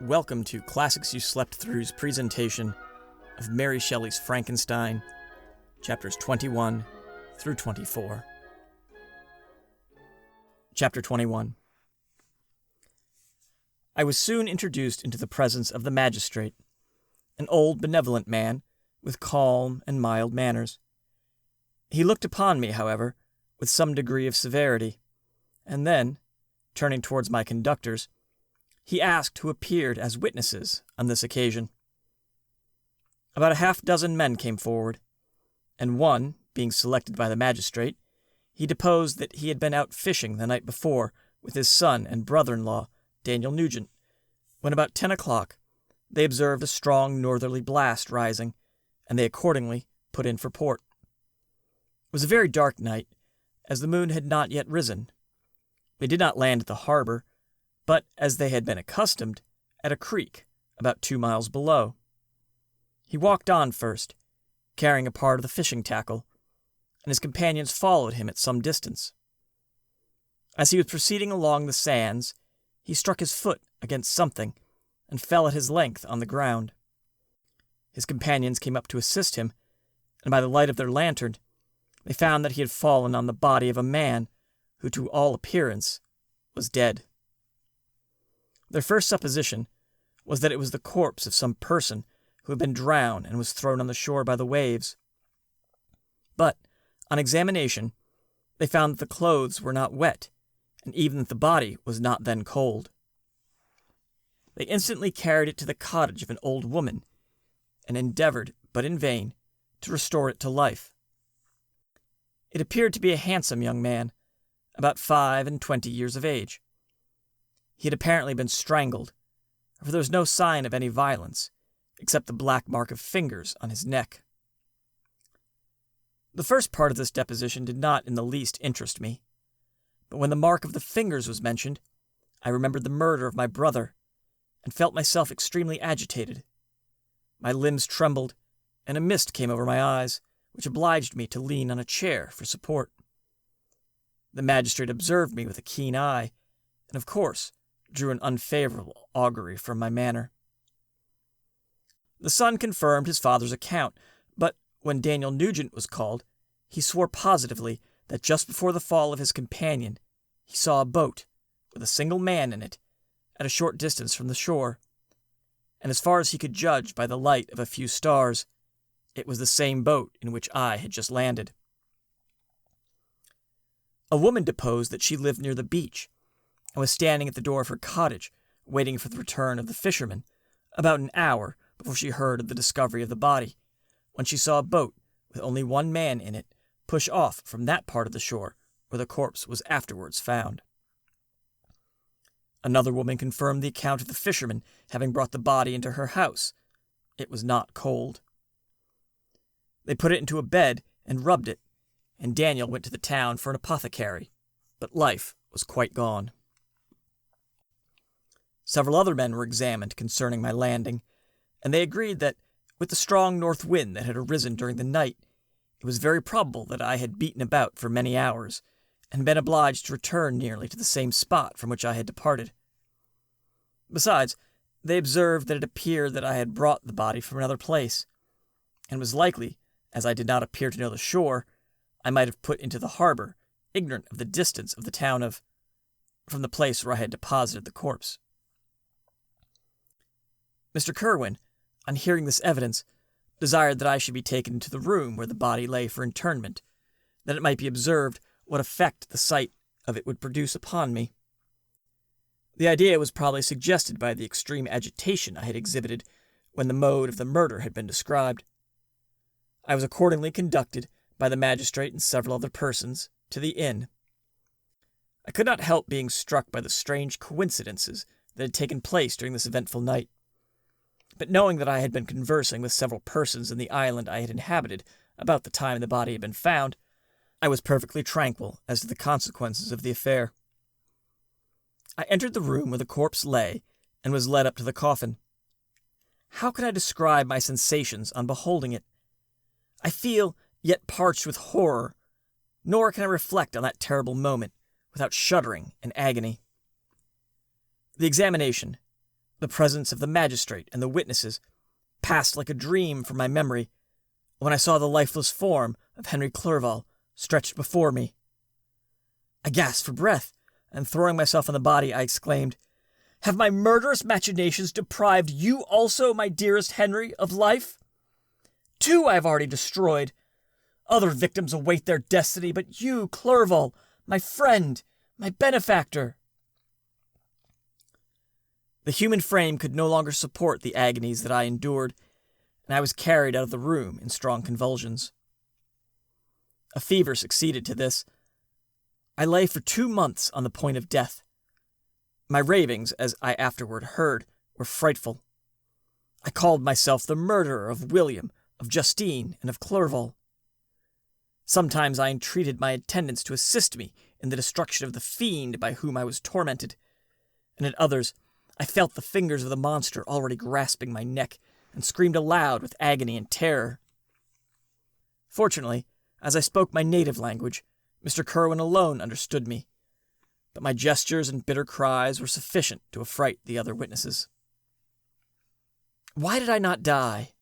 Welcome to Classics You Slept Through's presentation of Mary Shelley's Frankenstein, chapters 21 through 24. Chapter 21. I was soon introduced into the presence of the magistrate, an old benevolent man with calm and mild manners. He looked upon me, however, with some degree of severity, and then, turning towards my conductors, he asked who appeared as witnesses on this occasion. About a half-dozen men came forward, and one, being selected by the magistrate, he deposed that he had been out fishing the night before with his son and brother-in-law, Daniel Nugent, when about 10 o'clock they observed a strong northerly blast rising, and they accordingly put in for port. It was a very dark night, as the moon had not yet risen. They did not land at the harbor, but, as they had been accustomed, at a creek about 2 miles below. He walked on first, carrying a part of the fishing tackle, and his companions followed him at some distance. As he was proceeding along the sands, he struck his foot against something and fell at his length on the ground. His companions came up to assist him, and by the light of their lantern, they found that he had fallen on the body of a man who, to all appearance, was dead. Their first supposition was that it was the corpse of some person who had been drowned and was thrown on the shore by the waves. But, on examination, they found that the clothes were not wet, and even that the body was not then cold. They instantly carried it to the cottage of an old woman, and endeavored, but in vain, to restore it to life. It appeared to be a handsome young man, about 25 years of age. He had apparently been strangled, for there was no sign of any violence, except the black mark of fingers on his neck. The first part of this deposition did not in the least interest me, but when the mark of the fingers was mentioned, I remembered the murder of my brother, and felt myself extremely agitated. My limbs trembled, and a mist came over my eyes, which obliged me to lean on a chair for support. The magistrate observed me with a keen eye, and of course drew an unfavorable augury from my manner. The son confirmed his father's account, but when Daniel Nugent was called, he swore positively that just before the fall of his companion, he saw a boat, with a single man in it, at a short distance from the shore, and as far as he could judge by the light of a few stars, it was the same boat in which I had just landed. A woman deposed that she lived near the beach, and was standing at the door of her cottage, waiting for the return of the fishermen, about an hour before she heard of the discovery of the body, when she saw a boat, with only one man in it, push off from that part of the shore where the corpse was afterwards found. Another woman confirmed the account of the fishermen having brought the body into her house. It was not cold. They put it into a bed and rubbed it, and Daniel went to the town for an apothecary, but life was quite gone. Several other men were examined concerning my landing, and they agreed that, with the strong north wind that had arisen during the night, it was very probable that I had beaten about for many hours, and been obliged to return nearly to the same spot from which I had departed. Besides, they observed that it appeared that I had brought the body from another place, and was likely, as I did not appear to know the shore, I might have put into the harbor, ignorant of the distance of the town from the place where I had deposited the corpse. Mr. Kerwin, on hearing this evidence, desired that I should be taken into the room where the body lay for interment, that it might be observed what effect the sight of it would produce upon me. The idea was probably suggested by the extreme agitation I had exhibited when the mode of the murder had been described. I was accordingly conducted by the magistrate and several other persons to the inn. I could not help being struck by the strange coincidences that had taken place during this eventful night. But knowing that I had been conversing with several persons in the island I had inhabited about the time the body had been found, I was perfectly tranquil as to the consequences of the affair. I entered the room where the corpse lay, and was led up to the coffin. How can I describe my sensations on beholding it? I feel yet parched with horror, nor can I reflect on that terrible moment without shuddering and agony. The examination, The presence of the magistrate and the witnesses passed like a dream from my memory when I saw the lifeless form of Henry Clerval stretched before me. I gasped for breath, and throwing myself on the body, I exclaimed, "Have my murderous machinations deprived you also, my dearest Henry, of life? 2 I have already destroyed. Other victims await their destiny, but you, Clerval, my friend, my benefactor." The human frame could no longer support the agonies that I endured, and I was carried out of the room in strong convulsions. A fever succeeded to this. I lay for 2 months on the point of death. My ravings, as I afterward heard, were frightful. I called myself the murderer of William, of Justine, and of Clerval. Sometimes I entreated my attendants to assist me in the destruction of the fiend by whom I was tormented, and at others I felt the fingers of the monster already grasping my neck, and screamed aloud with agony and terror. Fortunately, as I spoke my native language, Mr. Kirwin alone understood me, but my gestures and bitter cries were sufficient to affright the other witnesses. Why did I not die?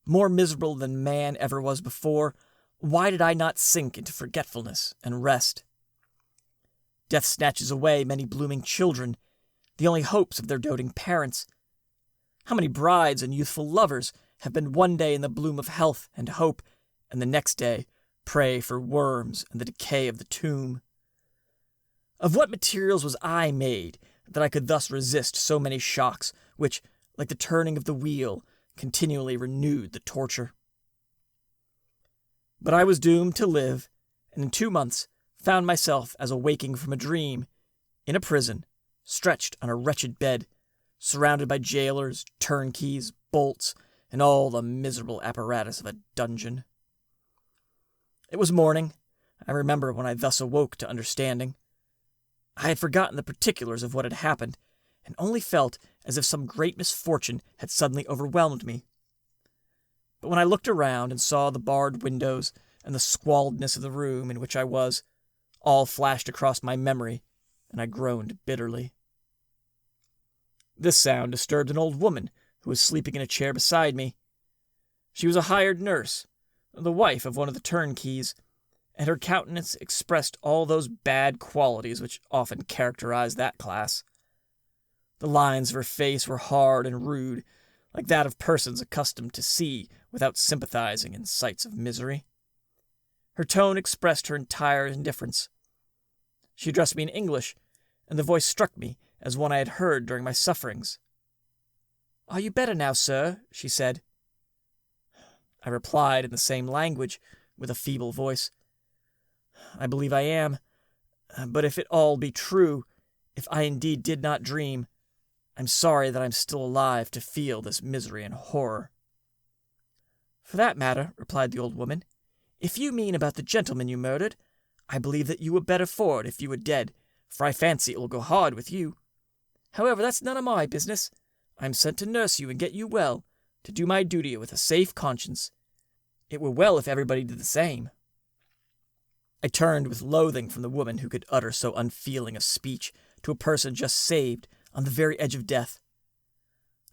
More miserable than man ever was before, why did I not sink into forgetfulness and rest? Death snatches away many blooming children, the only hopes of their doting parents. How many brides and youthful lovers have been one day in the bloom of health and hope, and the next day prey for worms and the decay of the tomb? Of what materials was I made that I could thus resist so many shocks, which, like the turning of the wheel, continually renewed the torture? But I was doomed to live, and in 2 months found myself as awaking from a dream, in a prison, stretched on a wretched bed, surrounded by jailers, turnkeys, bolts, and all the miserable apparatus of a dungeon. It was morning, I remember, when I thus awoke to understanding. I had forgotten the particulars of what had happened, and only felt as if some great misfortune had suddenly overwhelmed me. But when I looked around and saw the barred windows and the squalidness of the room in which I was, all flashed across my memory, and I groaned bitterly. This sound disturbed an old woman who was sleeping in a chair beside me. She was a hired nurse, the wife of one of the turnkeys, and her countenance expressed all those bad qualities which often characterize that class. The lines of her face were hard and rude, like that of persons accustomed to see without sympathizing in sights of misery. Her tone expressed her entire indifference. She addressed me in English, and the voice struck me as one I had heard during my sufferings. "Are you better now, sir?" she said. I replied in the same language, with a feeble voice. "I believe I am. But if it all be true, if I indeed did not dream, I'm sorry that I'm still alive to feel this misery and horror." "For that matter," replied the old woman, "if you mean about the gentleman you murdered, I believe that you were better for it if you were dead, for I fancy it will go hard with you. However, that's none of my business. I'm sent to nurse you and get you well, to do my duty with a safe conscience. It were well if everybody did the same." I turned with loathing from the woman who could utter so unfeeling a speech to a person just saved on the very edge of death.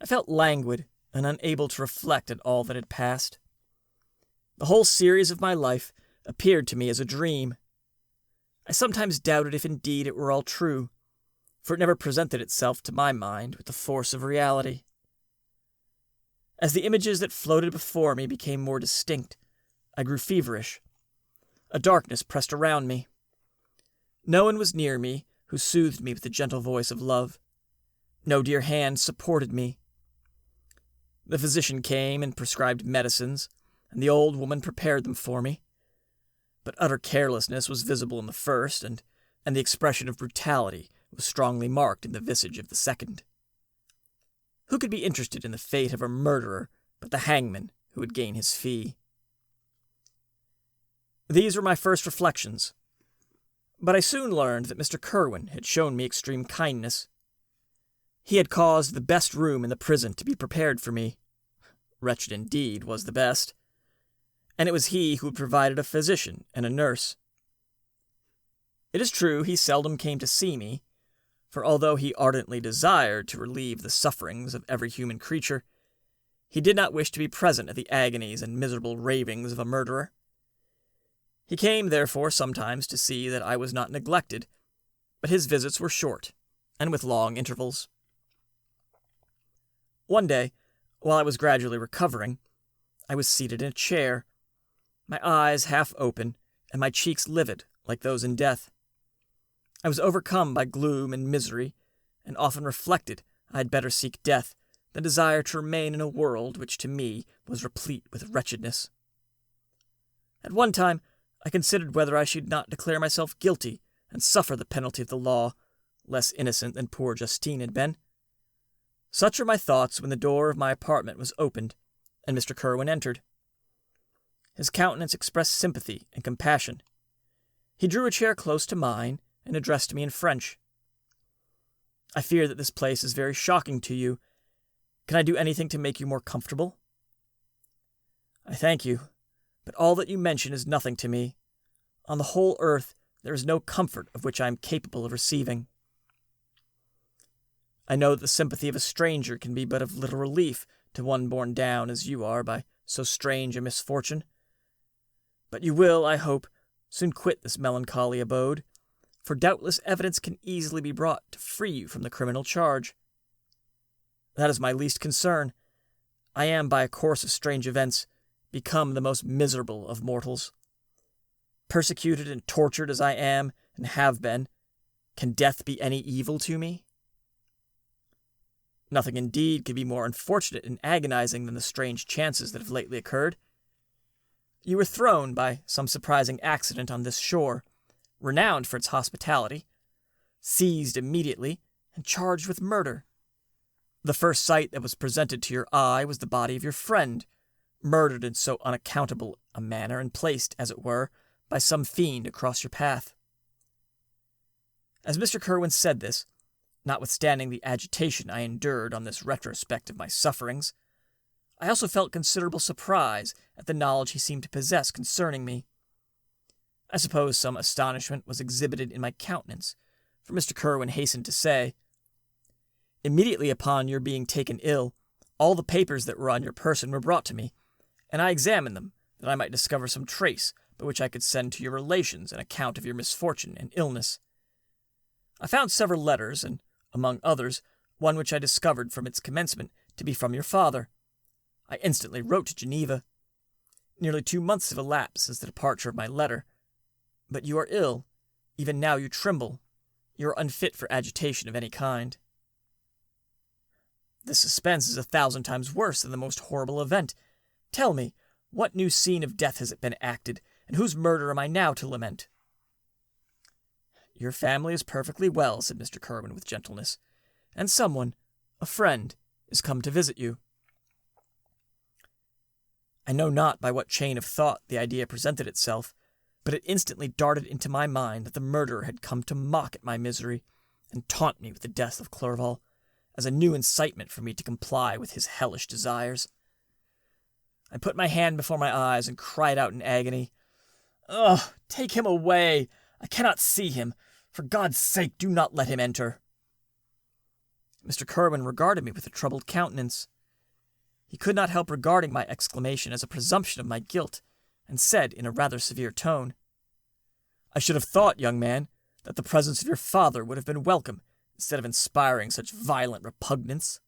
I felt languid and unable to reflect on all that had passed. The whole series of my life appeared to me as a dream. I sometimes doubted if indeed it were all true, for it never presented itself to my mind with the force of reality. As the images that floated before me became more distinct, I grew feverish. A darkness pressed around me. No one was near me who soothed me with the gentle voice of love. No dear hand supported me. The physician came and prescribed medicines, and the old woman prepared them for me. But utter carelessness was visible in the first, and the expression of brutality was strongly marked in the visage of the second. Who could be interested in the fate of a murderer but the hangman who would gain his fee? These were my first reflections, but I soon learned that Mr. Kirwin had shown me extreme kindness. He had caused the best room in the prison to be prepared for me. Wretched indeed was the best, and it was he who had provided a physician and a nurse. It is true he seldom came to see me, For although he ardently desired to relieve the sufferings of every human creature, he did not wish to be present at the agonies and miserable ravings of a murderer. He came, therefore, sometimes to see that I was not neglected, but his visits were short, and with long intervals. One day, while I was gradually recovering, I was seated in a chair, my eyes half open, and my cheeks livid like those in death. I was overcome by gloom and misery, and often reflected I had better seek death than desire to remain in a world which to me was replete with wretchedness. At one time, I considered whether I should not declare myself guilty and suffer the penalty of the law, less innocent than poor Justine had been. Such were my thoughts when the door of my apartment was opened, and Mr. Kerwin entered. His countenance expressed sympathy and compassion. He drew a chair close to mine, and addressed me in French. "I fear that this place is very shocking to you. Can I do anything to make you more comfortable?" "I thank you, but all that you mention is nothing to me. On the whole earth there is no comfort of which I am capable of receiving. I know that the sympathy of a stranger can be but of little relief to one borne down as you are by so strange a misfortune. But you will, I hope, soon quit this melancholy abode, for doubtless evidence can easily be brought to free you from the criminal charge. That is my least concern. I am, by a course of strange events, become the most miserable of mortals. Persecuted and tortured as I am and have been, can death be any evil to me? Nothing indeed could be more unfortunate and agonizing than the strange chances that have lately occurred. You were thrown by some surprising accident on this shore, renowned for its hospitality, seized immediately, and charged with murder. The first sight that was presented to your eye was the body of your friend, murdered in so unaccountable a manner and placed, as it were, by some fiend across your path." As Mr. Kerwin said this, notwithstanding the agitation I endured on this retrospect of my sufferings, I also felt considerable surprise at the knowledge he seemed to possess concerning me. I suppose some astonishment was exhibited in my countenance, for Mr. Kerwin hastened to say, "Immediately upon your being taken ill, all the papers that were on your person were brought to me, and I examined them, that I might discover some trace by which I could send to your relations an account of your misfortune and illness. I found several letters, and, among others, one which I discovered from its commencement to be from your father. I instantly wrote to Geneva. Nearly 2 months have elapsed since the departure of my letter. But you are ill. Even now you tremble. You are unfit for agitation of any kind. This suspense is 1,000 times worse than the most horrible event. Tell me, what new scene of death has it been acted, and whose murder am I now to lament?" "Your family is perfectly well," said Mr. Kerwin with gentleness, "and someone, a friend, is come to visit you." I know not by what chain of thought the idea presented itself, but it instantly darted into my mind that the murderer had come to mock at my misery and taunt me with the death of Clerval, as a new incitement for me to comply with his hellish desires. I put my hand before my eyes and cried out in agony, "Ugh! Take him away! I cannot see him! For God's sake, do not let him enter!" Mr. Kerwin regarded me with a troubled countenance. He could not help regarding my exclamation as a presumption of my guilt, and said in a rather severe tone, "I should have thought, young man, that the presence of your father would have been welcome, instead of inspiring such violent repugnance."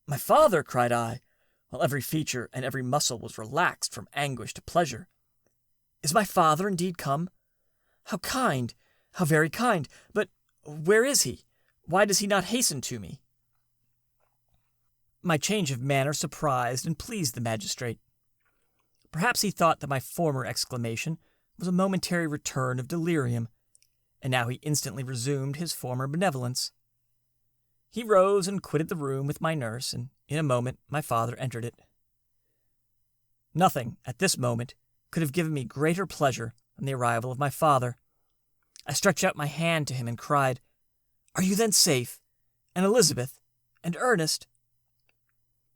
"My father!" cried I, while every feature and every muscle was relaxed from anguish to pleasure. "Is my father indeed come? How kind! How very kind! But where is he? Why does he not hasten to me?" My change of manner surprised and pleased the magistrate. Perhaps he thought that my former exclamation was a momentary return of delirium, and now he instantly resumed his former benevolence. He rose and quitted the room with my nurse, and in a moment my father entered it. Nothing, at this moment, could have given me greater pleasure than the arrival of my father. I stretched out my hand to him and cried, "Are you then safe? And Elizabeth? And Ernest?"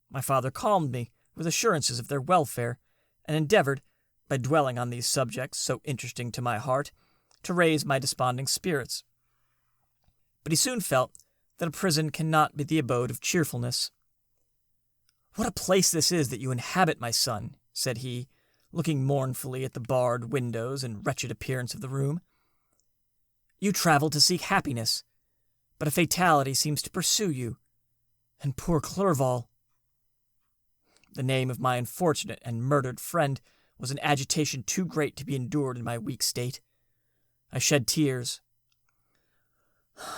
My father calmed me with assurances of their welfare, and endeavored, by dwelling on these subjects so interesting to my heart, to raise my desponding spirits. but he soon felt that a prison cannot be the abode of cheerfulness. "What a place this is that you inhabit, my son," said he, looking mournfully at the barred windows and wretched appearance of the room. "You travel to seek happiness, but a fatality seems to pursue you. And poor Clerval." The name of my unfortunate and murdered friend was an agitation too great to be endured in my weak state. I shed tears.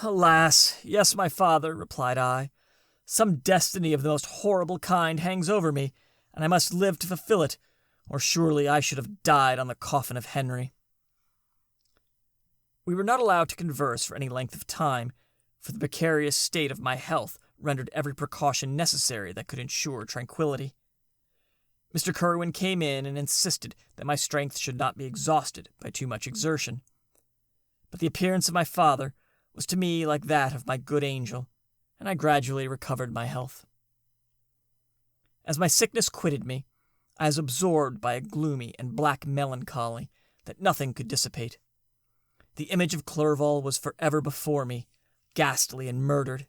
"Alas, yes, my father," replied I. "Some destiny of the most horrible kind hangs over me, and I must live to fulfill it, or surely I should have died on the coffin of Henry." We were not allowed to converse for any length of time, for the precarious state of my health rendered every precaution necessary that could ensure tranquillity. Mr. Kerwin came in and insisted that my strength should not be exhausted by too much exertion. But the appearance of my father was to me like that of my good angel, and I gradually recovered my health. As my sickness quitted me, I was absorbed by a gloomy and black melancholy that nothing could dissipate. The image of Clerval was forever before me, ghastly and murdered.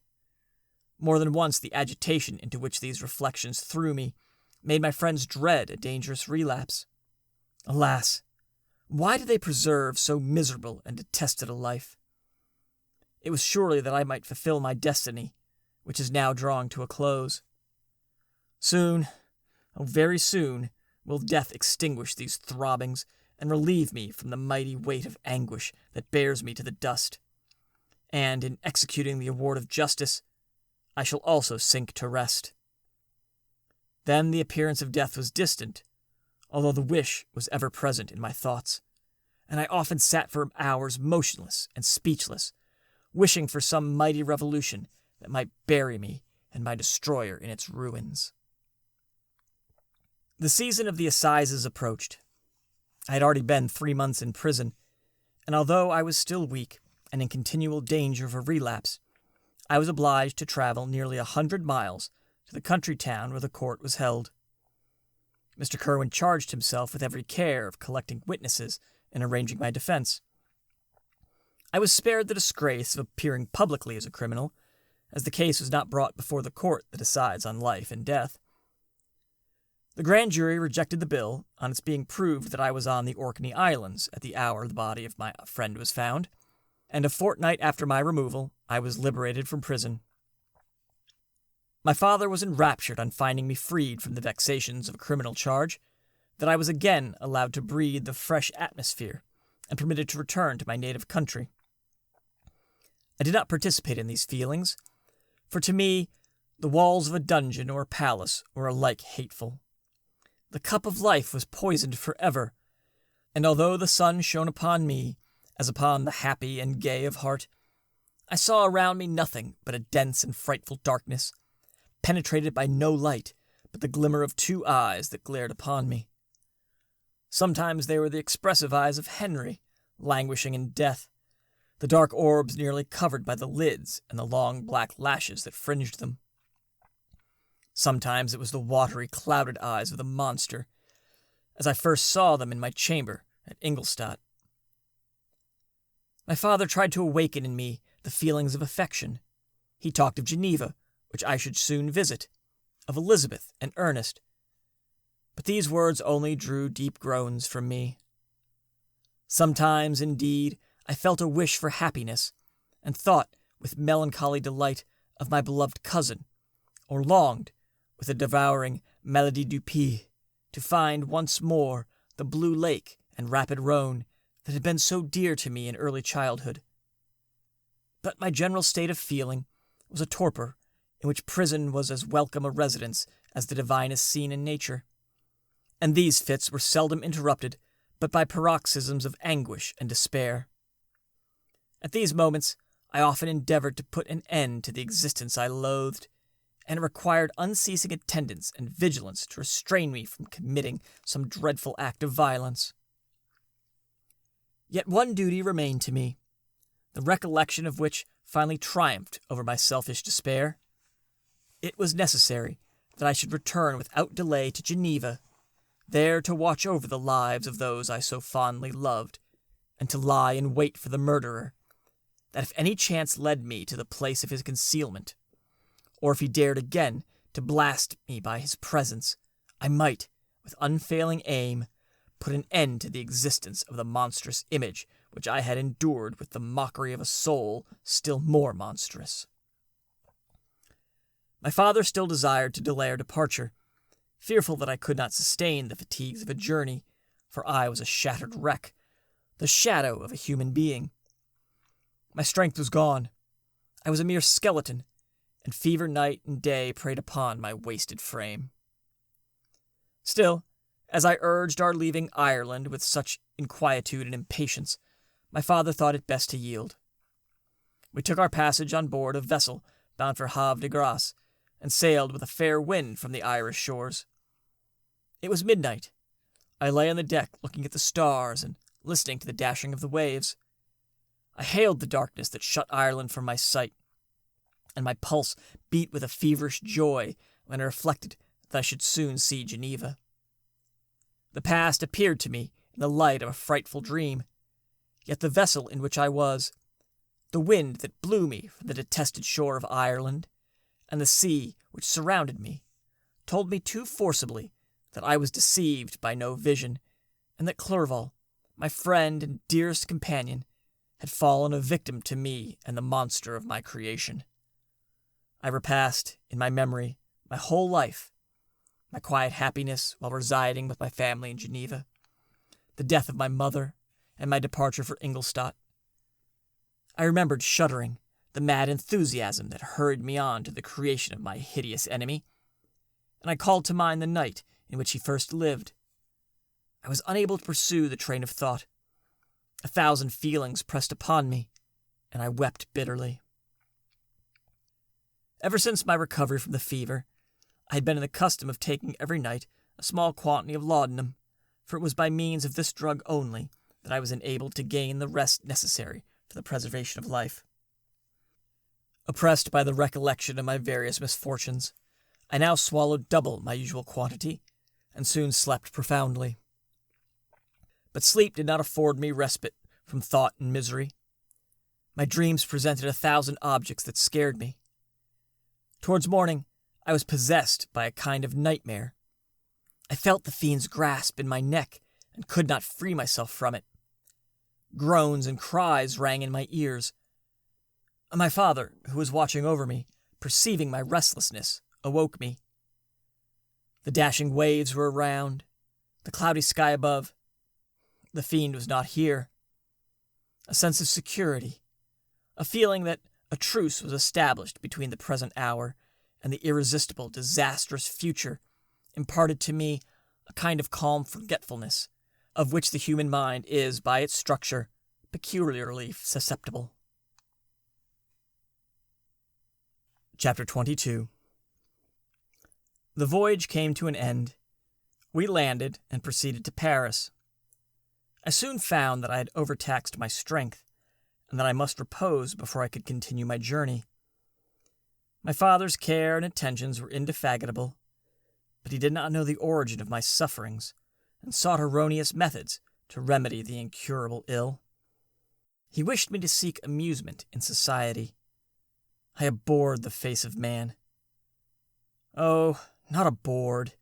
More than once the agitation into which these reflections threw me made my friends dread a dangerous relapse. Alas, why did they preserve so miserable and detested a life? It was surely that I might fulfill my destiny, which is now drawing to a close. Soon, oh very soon, will death extinguish these throbbings and relieve me from the mighty weight of anguish that bears me to the dust. And in executing the award of justice, I shall also sink to rest. Then the appearance of death was distant, although the wish was ever present in my thoughts, and I often sat for hours motionless and speechless, wishing for some mighty revolution that might bury me and my destroyer in its ruins. The season of the assizes approached. I had already been 3 months in prison, and although I was still weak and in continual danger of a relapse, I was obliged to travel nearly 100 miles to the country town where the court was held. Mr. Kerwin charged himself with every care of collecting witnesses and arranging my defense. I was spared the disgrace of appearing publicly as a criminal, as the case was not brought before the court that decides on life and death. The grand jury rejected the bill on its being proved that I was on the Orkney Islands at the hour the body of my friend was found, and a fortnight after my removal, I was liberated from prison. My father was enraptured on finding me freed from the vexations of a criminal charge, that I was again allowed to breathe the fresh atmosphere, and permitted to return to my native country. I did not participate in these feelings, for to me the walls of a dungeon or a palace were alike hateful. The cup of life was poisoned forever, and although the sun shone upon me, as upon the happy and gay of heart, I saw around me nothing but a dense and frightful darkness, penetrated by no light but the glimmer of 2 eyes that glared upon me. Sometimes they were the expressive eyes of Henry, languishing in death, the dark orbs nearly covered by the lids and the long black lashes that fringed them. Sometimes it was the watery, clouded eyes of the monster, as I first saw them in my chamber at Ingolstadt. My father tried to awaken in me the feelings of affection. He talked of Geneva, which I should soon visit, of Elizabeth and Ernest. But these words only drew deep groans from me. Sometimes, indeed, I felt a wish for happiness, and thought with melancholy delight of my beloved cousin, or longed, with a devouring maladie du pays, to find once more the blue lake and rapid Rhone that had been so dear to me in early childhood. But my general state of feeling was a torpor in which prison was as welcome a residence as the divinest scene in nature, and these fits were seldom interrupted but by paroxysms of anguish and despair. At these moments I often endeavored to put an end to the existence I loathed, and it required unceasing attendance and vigilance to restrain me from committing some dreadful act of violence. Yet one duty remained to me, the recollection of which finally triumphed over my selfish despair. It was necessary that I should return without delay to Geneva, there to watch over the lives of those I so fondly loved, and to lie in wait for the murderer, that if any chance led me to the place of his concealment, or if he dared again to blast me by his presence, I might, with unfailing aim, put an end to the existence of the monstrous image which I had endured with the mockery of a soul still more monstrous. My father still desired to delay our departure, fearful that I could not sustain the fatigues of a journey, for I was a shattered wreck, the shadow of a human being. My strength was gone. I was a mere skeleton, and fever night and day preyed upon my wasted frame. Still, as I urged our leaving Ireland with such inquietude and impatience, my father thought it best to yield. We took our passage on board a vessel bound for Havre de Grace, and sailed with a fair wind from the Irish shores. It was midnight. I lay on the deck looking at the stars and listening to the dashing of the waves. I hailed the darkness that shut Ireland from my sight, and my pulse beat with a feverish joy when I reflected that I should soon see Geneva. The past appeared to me in the light of a frightful dream, yet the vessel in which I was, the wind that blew me from the detested shore of Ireland, and the sea which surrounded me, told me too forcibly that I was deceived by no vision, and that Clerval, my friend and dearest companion, had fallen a victim to me and the monster of my creation. I repassed, in my memory, my whole life, my quiet happiness while residing with my family in Geneva, the death of my mother, and my departure for Ingolstadt. I remembered shuddering the mad enthusiasm that hurried me on to the creation of my hideous enemy, and I called to mind the night in which he first lived. I was unable to pursue the train of thought. 1,000 feelings pressed upon me, and I wept bitterly. Ever since my recovery from the fever, I had been in the custom of taking every night a small quantity of laudanum, for it was by means of this drug only that I was enabled to gain the rest necessary for the preservation of life. Oppressed by the recollection of my various misfortunes, I now swallowed double my usual quantity, and soon slept profoundly. But sleep did not afford me respite from thought and misery. My dreams presented 1,000 objects that scared me. Towards morning, I was possessed by a kind of nightmare. I felt the fiend's grasp in my neck and could not free myself from it. Groans and cries rang in my ears. My father, who was watching over me, perceiving my restlessness, awoke me. The dashing waves were around, the cloudy sky above. The fiend was not here. A sense of security, a feeling that a truce was established between the present hour and the irresistible, disastrous future, imparted to me a kind of calm forgetfulness, of which the human mind is, by its structure, peculiarly susceptible. Chapter 22. The voyage came to an end. We landed and proceeded to Paris. I soon found that I had overtaxed my strength, and that I must repose before I could continue my journey. My father's care and attentions were indefatigable, but he did not know the origin of my sufferings, and sought erroneous methods to remedy the incurable ill. He wished me to seek amusement in society. I abhorred the face of man. Oh, not abhorred.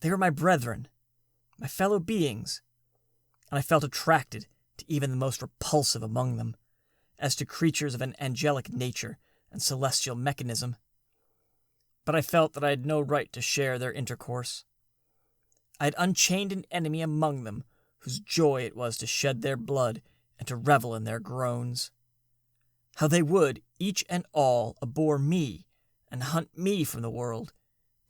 They were my brethren, my fellow beings, and I felt attracted to even the most repulsive among them, as to creatures of an angelic nature and celestial mechanism. But I felt that I had no right to share their intercourse. I had unchained an enemy among them whose joy it was to shed their blood and to revel in their groans. How they would, each and all, abhor me and hunt me from the world,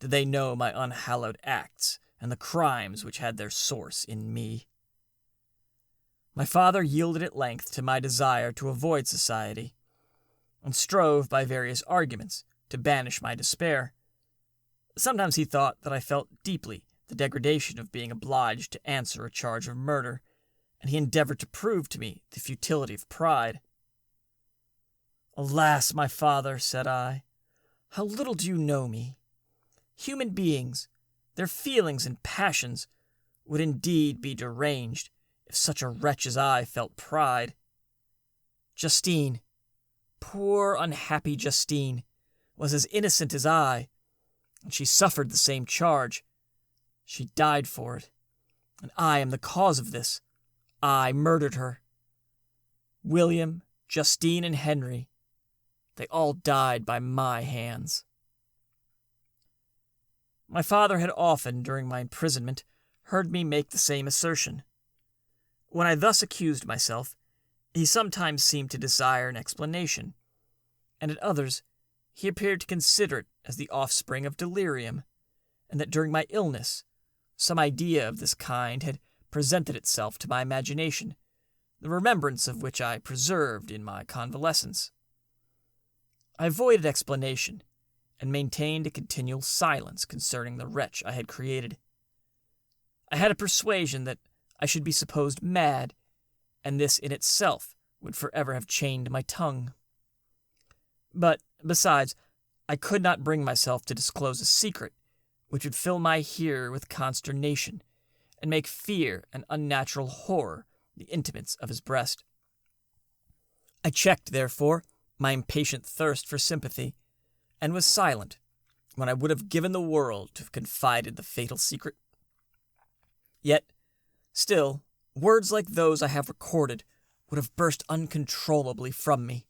did they know my unhallowed acts and the crimes which had their source in me. My father yielded at length to my desire to avoid society, and strove by various arguments to banish my despair. Sometimes he thought that I felt deeply the degradation of being obliged to answer a charge of murder, and he endeavored to prove to me the futility of pride. "Alas, my father," said I, "how little do you know me. Human beings, their feelings and passions, would indeed be deranged if such a wretch as I felt pride. Justine, poor unhappy Justine, was as innocent as I, and she suffered the same charge. She died for it, and I am the cause of this. I murdered her. William, Justine, and Henry, they all died by my hands. My father had often, during my imprisonment, heard me make the same assertion. When I thus accused myself, he sometimes seemed to desire an explanation, and at others he appeared to consider it as the offspring of delirium, and that during my illness some idea of this kind had presented itself to my imagination, the remembrance of which I preserved in my convalescence. I avoided explanation, and maintained a continual silence concerning the wretch I had created. I had a persuasion that I should be supposed mad, and this in itself would forever have chained my tongue. But, besides, I could not bring myself to disclose a secret which would fill my hearer with consternation, and make fear and unnatural horror the intimates of his breast. I checked, therefore, my impatient thirst for sympathy, and was silent when I would have given the world to have confided the fatal secret. Yet, still, words like those I have recorded would have burst uncontrollably from me.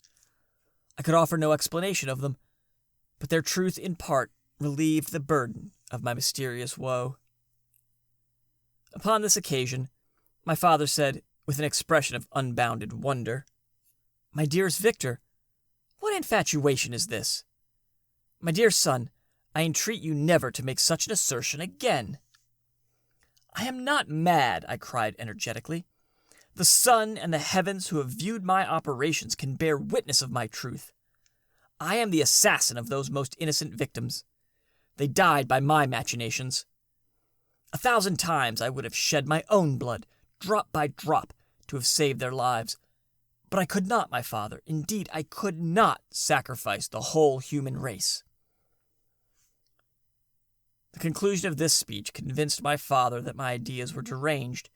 I could offer no explanation of them, but their truth in part relieved the burden of my mysterious woe. Upon this occasion, my father said, with an expression of unbounded wonder, "My dearest Victor, what infatuation is this? My dear son, I entreat you never to make such an assertion again." "I am not mad," I cried energetically. "The sun and the heavens who have viewed my operations can bear witness of my truth. I am the assassin of those most innocent victims. They died by my machinations. 1,000 times I would have shed my own blood, drop by drop, to have saved their lives. But I could not, my father, indeed I could not sacrifice the whole human race." The conclusion of this speech convinced my father that my ideas were deranged,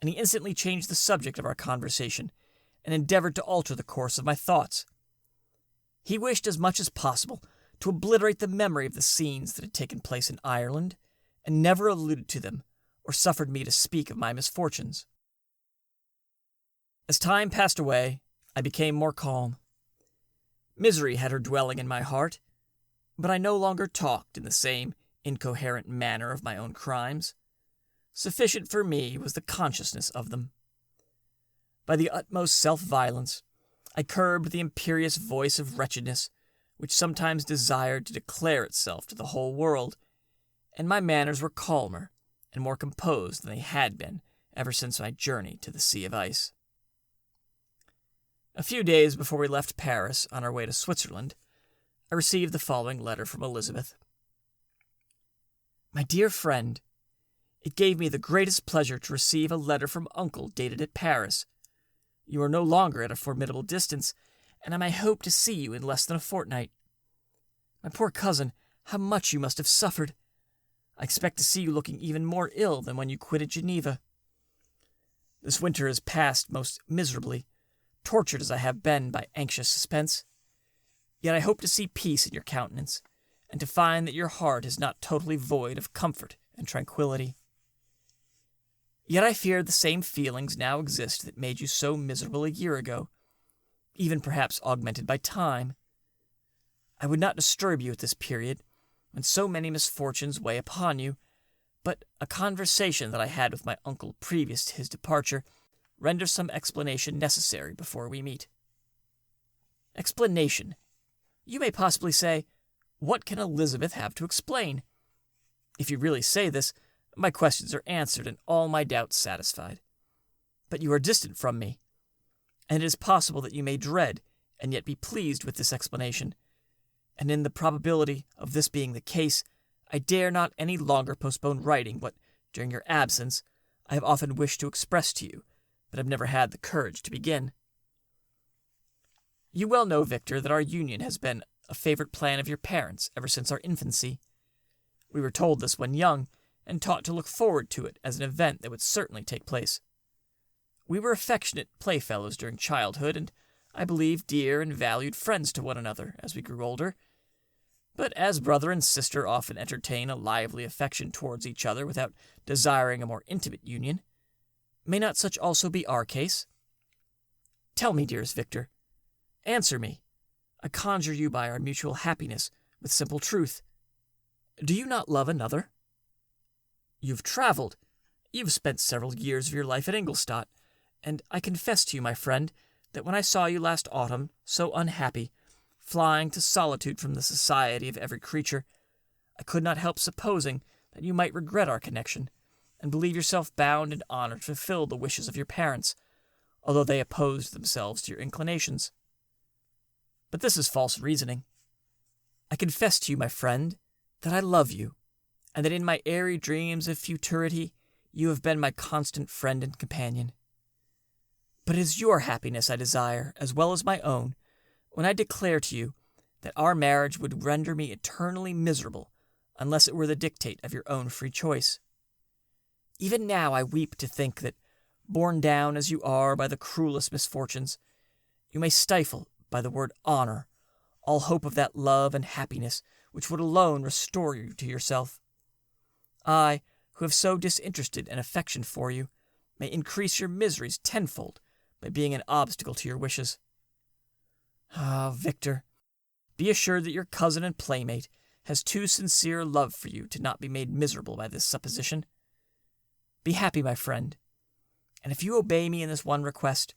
and he instantly changed the subject of our conversation, and endeavored to alter the course of my thoughts. He wished as much as possible to obliterate the memory of the scenes that had taken place in Ireland, and never alluded to them, or suffered me to speak of my misfortunes. As time passed away, I became more calm. Misery had her dwelling in my heart, but I no longer talked in the same incoherent manner of my own crimes. Sufficient for me was the consciousness of them. By the utmost self-violence, I curbed the imperious voice of wretchedness, which sometimes desired to declare itself to the whole world, and my manners were calmer and more composed than they had been ever since my journey to the Sea of Ice. A few days before we left Paris on our way to Switzerland, I received the following letter from Elizabeth. "My dear friend, it gave me the greatest pleasure to receive a letter from Uncle dated at Paris. You are no longer at a formidable distance, and I may hope to see you in less than a fortnight. My poor cousin, how much you must have suffered! I expect to see you looking even more ill than when you quitted Geneva. This winter has passed most miserably, tortured as I have been by anxious suspense. Yet I hope to see peace in your countenance, and to find that your heart is not totally void of comfort and tranquillity. Yet I fear the same feelings now exist that made you so miserable a year ago, even perhaps augmented by time. I would not disturb you at this period, when so many misfortunes weigh upon you, but a conversation that I had with my uncle previous to his departure renders some explanation necessary before we meet. Explanation. You may possibly say, what can Elizabeth have to explain? If you really say this, my questions are answered and all my doubts satisfied. But you are distant from me, and it is possible that you may dread and yet be pleased with this explanation, and in the probability of this being the case, I dare not any longer postpone writing what, during your absence, I have often wished to express to you, but have never had the courage to begin. You well know, Victor, that our union has been a favorite plan of your parents ever since our infancy. We were told this when young, and taught to look forward to it as an event that would certainly take place. We were affectionate playfellows during childhood, and I believe, dear and valued friends to one another as we grew older. But as brother and sister often entertain a lively affection towards each other without desiring a more intimate union, may not such also be our case? Tell me, dearest Victor. Answer me. I conjure you by our mutual happiness, with simple truth. Do you not love another? You've traveled. You've spent several years of your life at Ingolstadt, and I confess to you, my friend, that when I saw you last autumn, so unhappy, flying to solitude from the society of every creature, I could not help supposing that you might regret our connection, and believe yourself bound in honor to fulfill the wishes of your parents, although they opposed themselves to your inclinations. But this is false reasoning. I confess to you, my friend, that I love you, and that in my airy dreams of futurity you have been my constant friend and companion. But it is your happiness I desire, as well as my own, when I declare to you that our marriage would render me eternally miserable unless it were the dictate of your own free choice. Even now I weep to think that, borne down as you are by the cruelest misfortunes, you may stifle, by the word honor, all hope of that love and happiness which would alone restore you to yourself. I, who have so disinterested an affection for you, may increase your miseries tenfold by being an obstacle to your wishes. Ah, Victor, be assured that your cousin and playmate has too sincere a love for you to not be made miserable by this supposition. Be happy, my friend, and if you obey me in this one request,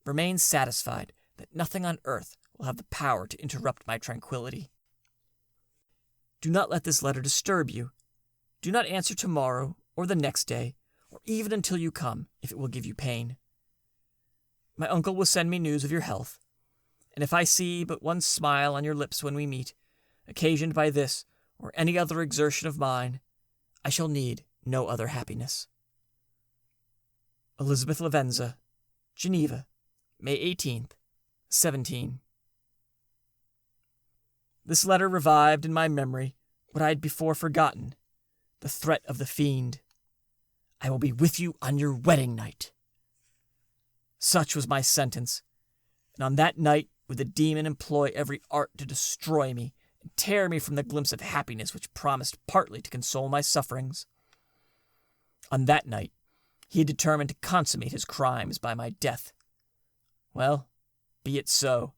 remain satisfied that nothing on earth will have the power to interrupt my tranquillity. Do not let this letter disturb you. Do not answer tomorrow, or the next day, or even until you come, if it will give you pain. My uncle will send me news of your health, and if I see but one smile on your lips when we meet, occasioned by this or any other exertion of mine, I shall need no other happiness. Elizabeth Lavenza, Geneva, May 18th, 17. This letter revived in my memory what I had before forgotten, the threat of the fiend. I will be with you on your wedding night. Such was my sentence, and on that night would the demon employ every art to destroy me and tear me from the glimpse of happiness which promised partly to console my sufferings. On that night he had determined to consummate his crimes by my death. Well, be it so.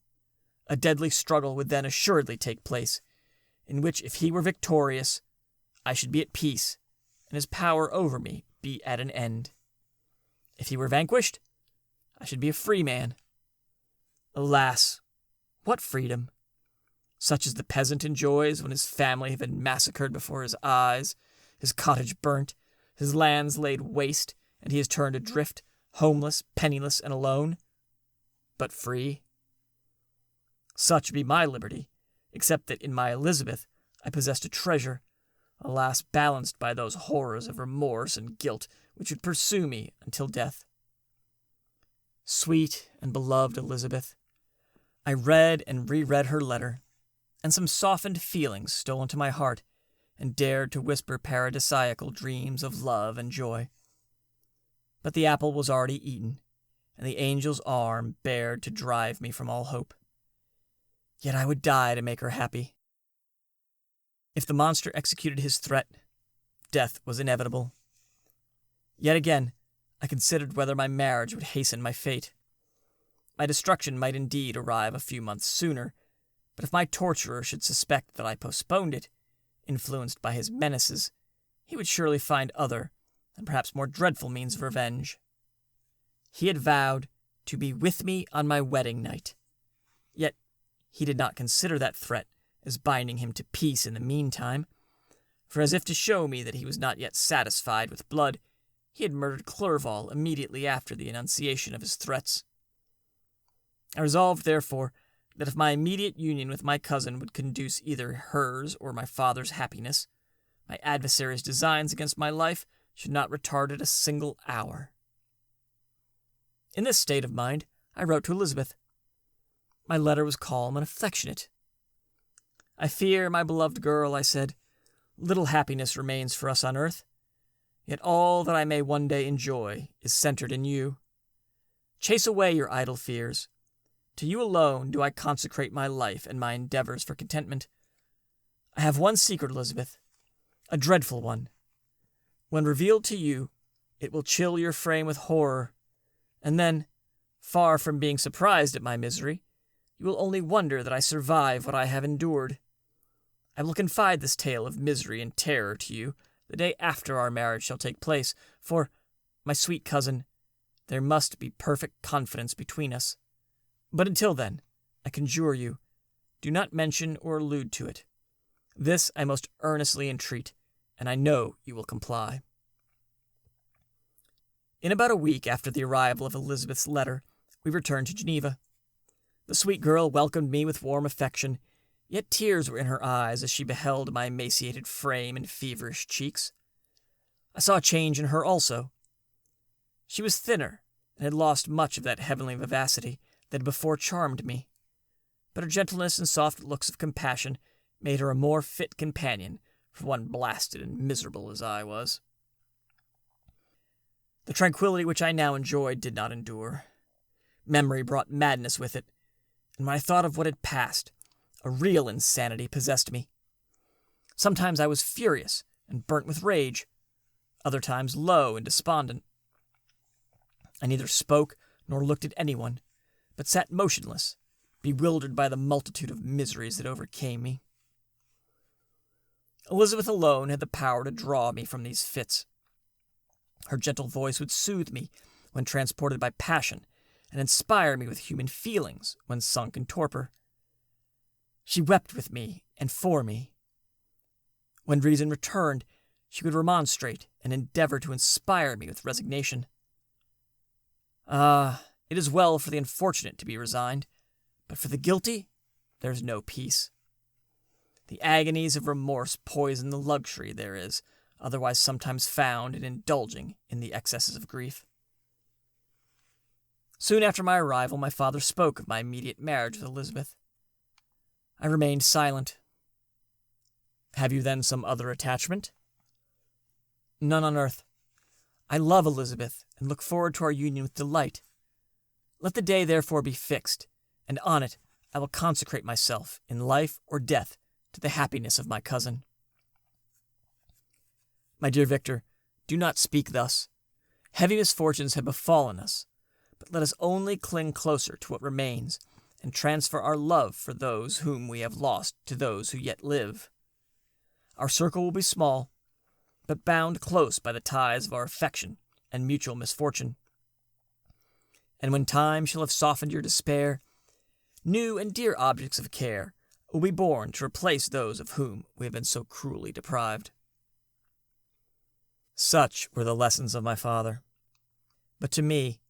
A deadly struggle would then assuredly take place, in which, if he were victorious, I should be at peace, and his power over me be at an end. If he were vanquished, I should be a free man. Alas, what freedom! Such as the peasant enjoys when his family have been massacred before his eyes, his cottage burnt, his lands laid waste, and he is turned adrift, homeless, penniless, and alone. But free. Such be my liberty, except that in my Elizabeth I possessed a treasure, alas, balanced by those horrors of remorse and guilt which would pursue me until death. Sweet and beloved Elizabeth, I read and reread her letter, and some softened feelings stole into my heart and dared to whisper paradisiacal dreams of love and joy. But the apple was already eaten, and the angel's arm bared to drive me from all hope. Yet I would die to make her happy. If the monster executed his threat, death was inevitable. Yet again, I considered whether my marriage would hasten my fate. My destruction might indeed arrive a few months sooner, but if my torturer should suspect that I postponed it, influenced by his menaces, he would surely find other, and perhaps more dreadful means of revenge. He had vowed to be with me on my wedding night, yet he did not consider that threat as binding him to peace in the meantime, for as if to show me that he was not yet satisfied with blood, he had murdered Clerval immediately after the enunciation of his threats. I resolved, therefore, that if my immediate union with my cousin would conduce either hers or my father's happiness, my adversary's designs against my life should not retard it a single hour. In this state of mind, I wrote to Elizabeth. My letter was calm and affectionate. I fear, my beloved girl, I said, little happiness remains for us on earth, yet all that I may one day enjoy is centered in you. Chase away your idle fears. To you alone do I consecrate my life and my endeavors for contentment. I have one secret, Elizabeth, a dreadful one. When revealed to you, it will chill your frame with horror, and then, far from being surprised at my misery, you will only wonder that I survive what I have endured. I will confide this tale of misery and terror to you the day after our marriage shall take place, for, my sweet cousin, there must be perfect confidence between us. But until then, I conjure you, do not mention or allude to it. This I most earnestly entreat, and I know you will comply. In about a week after the arrival of Elizabeth's letter, we returned to Geneva. The sweet girl welcomed me with warm affection, yet tears were in her eyes as she beheld my emaciated frame and feverish cheeks. I saw a change in her also. She was thinner, and had lost much of that heavenly vivacity that had before charmed me, but her gentleness and soft looks of compassion made her a more fit companion for one blasted and miserable as I was. The tranquillity which I now enjoyed did not endure. Memory brought madness with it, and when I thought of what had passed, a real insanity possessed me. Sometimes I was furious and burnt with rage, other times low and despondent. I neither spoke nor looked at anyone, but sat motionless, bewildered by the multitude of miseries that overcame me. Elizabeth alone had the power to draw me from these fits. Her gentle voice would soothe me when transported by passion, and inspire me with human feelings when sunk in torpor. She wept with me and for me. When reason returned, she would remonstrate and endeavor to inspire me with resignation. Ah, it is well for the unfortunate to be resigned, but for the guilty, there is no peace. The agonies of remorse poison the luxury there is, otherwise sometimes found in indulging in the excesses of grief. Soon after my arrival, my father spoke of my immediate marriage with Elizabeth. I remained silent. "Have you then some other attachment?" "None on earth. I love Elizabeth, and look forward to our union with delight. Let the day therefore be fixed, and on it I will consecrate myself, in life or death, to the happiness of my cousin." "My dear Victor, do not speak thus. Heavy misfortunes have befallen us, but let us only cling closer to what remains, and transfer our love for those whom we have lost to those who yet live. Our circle will be small, but bound close by the ties of our affection and mutual misfortune. And when time shall have softened your despair, new and dear objects of care will be born to replace those of whom we have been so cruelly deprived." Such were the lessons of my father. But to me,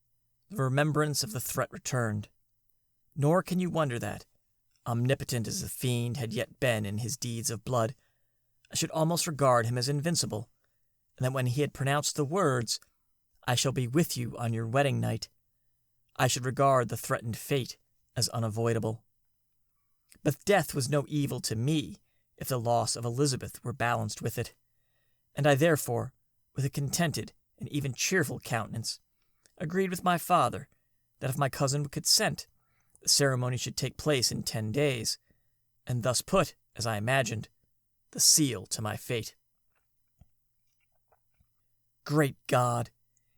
the remembrance of the threat returned. Nor can you wonder that, omnipotent as the fiend had yet been in his deeds of blood, I should almost regard him as invincible, and that when he had pronounced the words, "I shall be with you on your wedding night," I should regard the threatened fate as unavoidable. But death was no evil to me if the loss of Elizabeth were balanced with it, and I therefore, with a contented and even cheerful countenance, agreed with my father that if my cousin would consent, the ceremony should take place in 10 days, and thus put, as I imagined, the seal to my fate. Great God!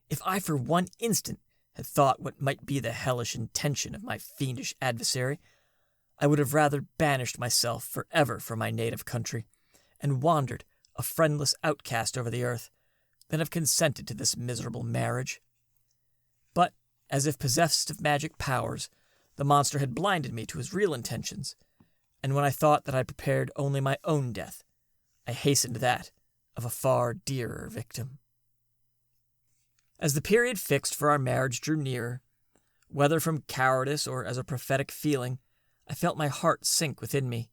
If I for one instant had thought what might be the hellish intention of my fiendish adversary, I would have rather banished myself forever from my native country, and wandered a friendless outcast over the earth, than have consented to this miserable marriage. But, as if possessed of magic powers, the monster had blinded me to his real intentions, and when I thought that I prepared only my own death, I hastened that of a far dearer victim. As the period fixed for our marriage drew nearer, whether from cowardice or as a prophetic feeling, I felt my heart sink within me.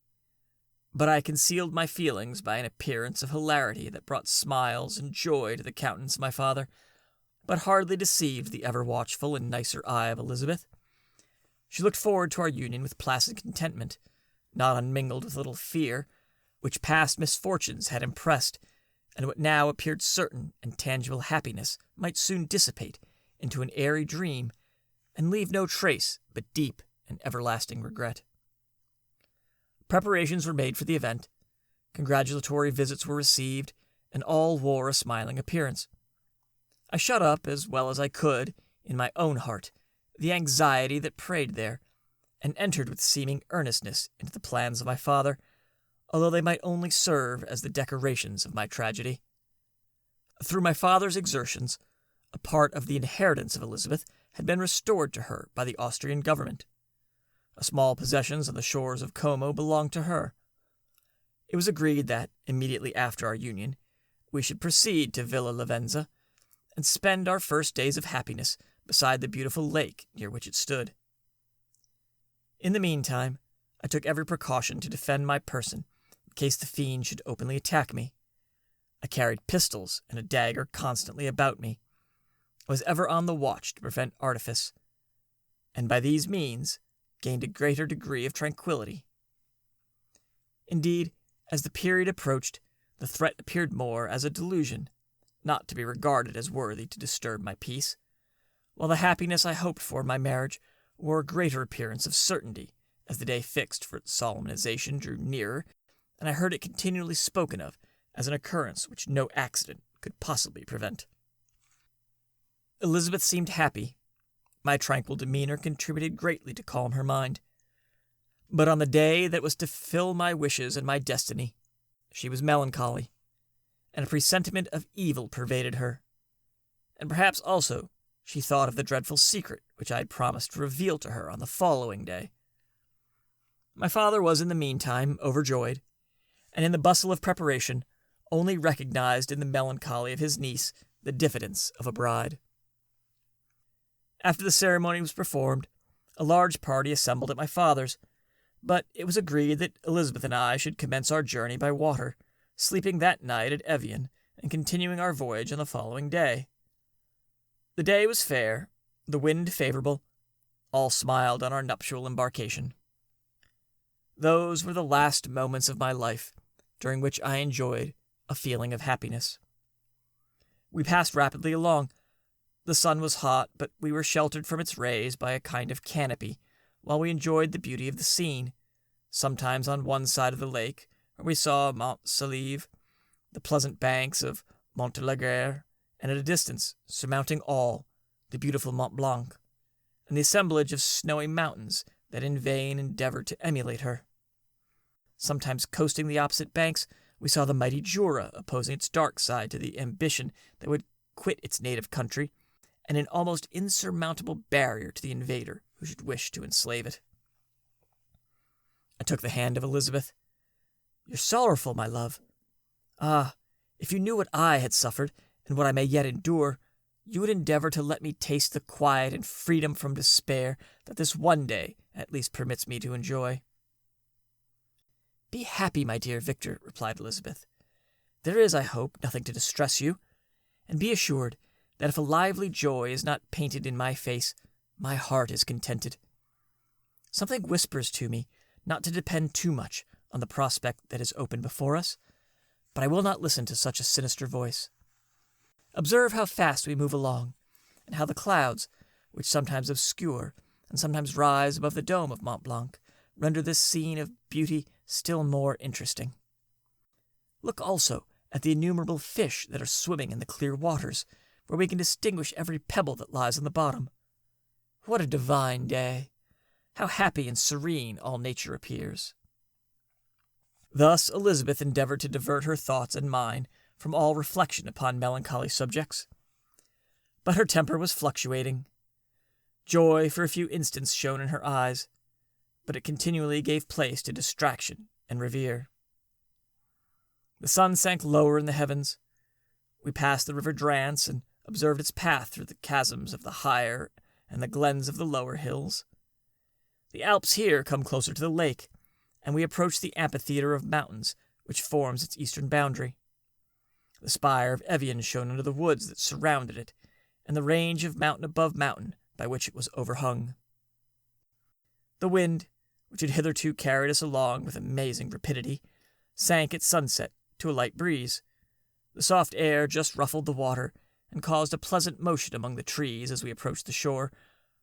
But I concealed my feelings by an appearance of hilarity that brought smiles and joy to the countenance of my father, but hardly deceived the ever-watchful and nicer eye of Elizabeth. She looked forward to our union with placid contentment, not unmingled with a little fear, which past misfortunes had impressed, and what now appeared certain and tangible happiness might soon dissipate into an airy dream, and leave no trace but deep and everlasting regret. Preparations were made for the event, congratulatory visits were received, and all wore a smiling appearance. I shut up, as well as I could, in my own heart, the anxiety that preyed there, and entered with seeming earnestness into the plans of my father, although they might only serve as the decorations of my tragedy. Through my father's exertions, a part of the inheritance of Elizabeth had been restored to her by the Austrian government. Small possessions on the shores of Como belonged to her. It was agreed that, immediately after our union, we should proceed to Villa Lavenza, and spend our first days of happiness beside the beautiful lake near which it stood. In the meantime, I took every precaution to defend my person, in case the fiend should openly attack me. I carried pistols and a dagger constantly about me. I was ever on the watch to prevent artifice, and by these means gained a greater degree of tranquillity. Indeed, as the period approached, the threat appeared more as a delusion, not to be regarded as worthy to disturb my peace, while the happiness I hoped for in my marriage wore a greater appearance of certainty as the day fixed for its solemnization drew nearer, and I heard it continually spoken of as an occurrence which no accident could possibly prevent. Elizabeth seemed happy. My tranquil demeanor contributed greatly to calm her mind. But on the day that was to fill my wishes and my destiny, she was melancholy, and a presentiment of evil pervaded her. And perhaps also she thought of the dreadful secret which I had promised to reveal to her on the following day. My father was in the meantime overjoyed, and in the bustle of preparation only recognized in the melancholy of his niece the diffidence of a bride. After the ceremony was performed, a large party assembled at my father's, but it was agreed that Elizabeth and I should commence our journey by water, sleeping that night at Evian, and continuing our voyage on the following day. The day was fair, the wind favorable, all smiled on our nuptial embarkation. Those were the last moments of my life, during which I enjoyed a feeling of happiness. We passed rapidly along. The sun was hot, but we were sheltered from its rays by a kind of canopy, while we enjoyed the beauty of the scene, sometimes on one side of the lake, where we saw Mont Saleve, the pleasant banks of Montélimar, and at a distance, surmounting all, the beautiful Mont Blanc, and the assemblage of snowy mountains that in vain endeavored to emulate her. Sometimes coasting the opposite banks, we saw the mighty Jura opposing its dark side to the ambition that would quit its native country, and an almost insurmountable barrier to the invader who should wish to enslave it. I took the hand of Elizabeth. "You're sorrowful, my love. Ah, if you knew what I had suffered, and what I may yet endure, you would endeavor to let me taste the quiet and freedom from despair that this one day at least permits me to enjoy." "Be happy, my dear Victor," replied Elizabeth. "There is, I hope, nothing to distress you, and be assured that if a lively joy is not painted in my face, my heart is contented. Something whispers to me not to depend too much on the prospect that is open before us, but I will not listen to such a sinister voice. Observe how fast we move along, and how the clouds, which sometimes obscure and sometimes rise above the dome of Mont Blanc, render this scene of beauty still more interesting. Look also at the innumerable fish that are swimming in the clear waters, where we can distinguish every pebble that lies on the bottom. What a divine day! How happy and serene all nature appears." Thus Elizabeth endeavored to divert her thoughts and mine from all reflection upon melancholy subjects. But her temper was fluctuating. Joy for a few instants shone in her eyes, but it continually gave place to distraction and reverie. The sun sank lower in the heavens. We passed the river Drance and observed its path through the chasms of the higher and the glens of the lower hills. The Alps here come closer to the lake, and we approach the amphitheater of mountains which forms its eastern boundary. The spire of Evian shone under the woods that surrounded it, and the range of mountain above mountain by which it was overhung. The wind, which had hitherto carried us along with amazing rapidity, sank at sunset to a light breeze. The soft air just ruffled the water, and caused a pleasant motion among the trees as we approached the shore,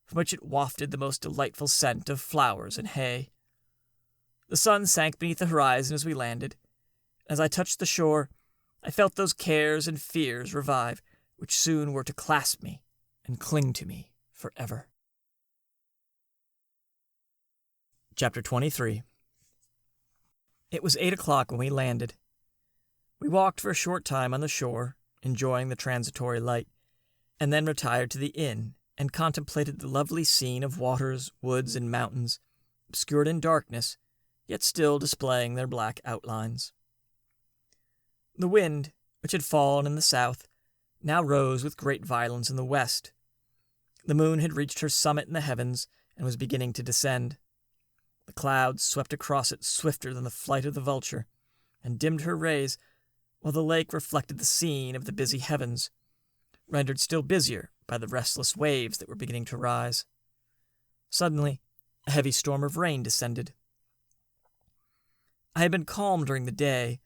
from which it wafted the most delightful scent of flowers and hay. The sun sank beneath the horizon as we landed. As I touched the shore, I felt those cares and fears revive, which soon were to clasp me and cling to me forever. Chapter 23. It was 8 o'clock when we landed. We walked for a short time on the shore, enjoying the transitory light, and then retired to the inn and contemplated the lovely scene of waters, woods, and mountains, obscured in darkness, yet still displaying their black outlines. The wind, which had fallen in the south, now rose with great violence in the west. The moon had reached her summit in the heavens and was beginning to descend. The clouds swept across it swifter than the flight of the vulture, and dimmed her rays, while the lake reflected the scene of the busy heavens, rendered still busier by the restless waves that were beginning to rise. Suddenly, a heavy storm of rain descended. I had been calm during the day,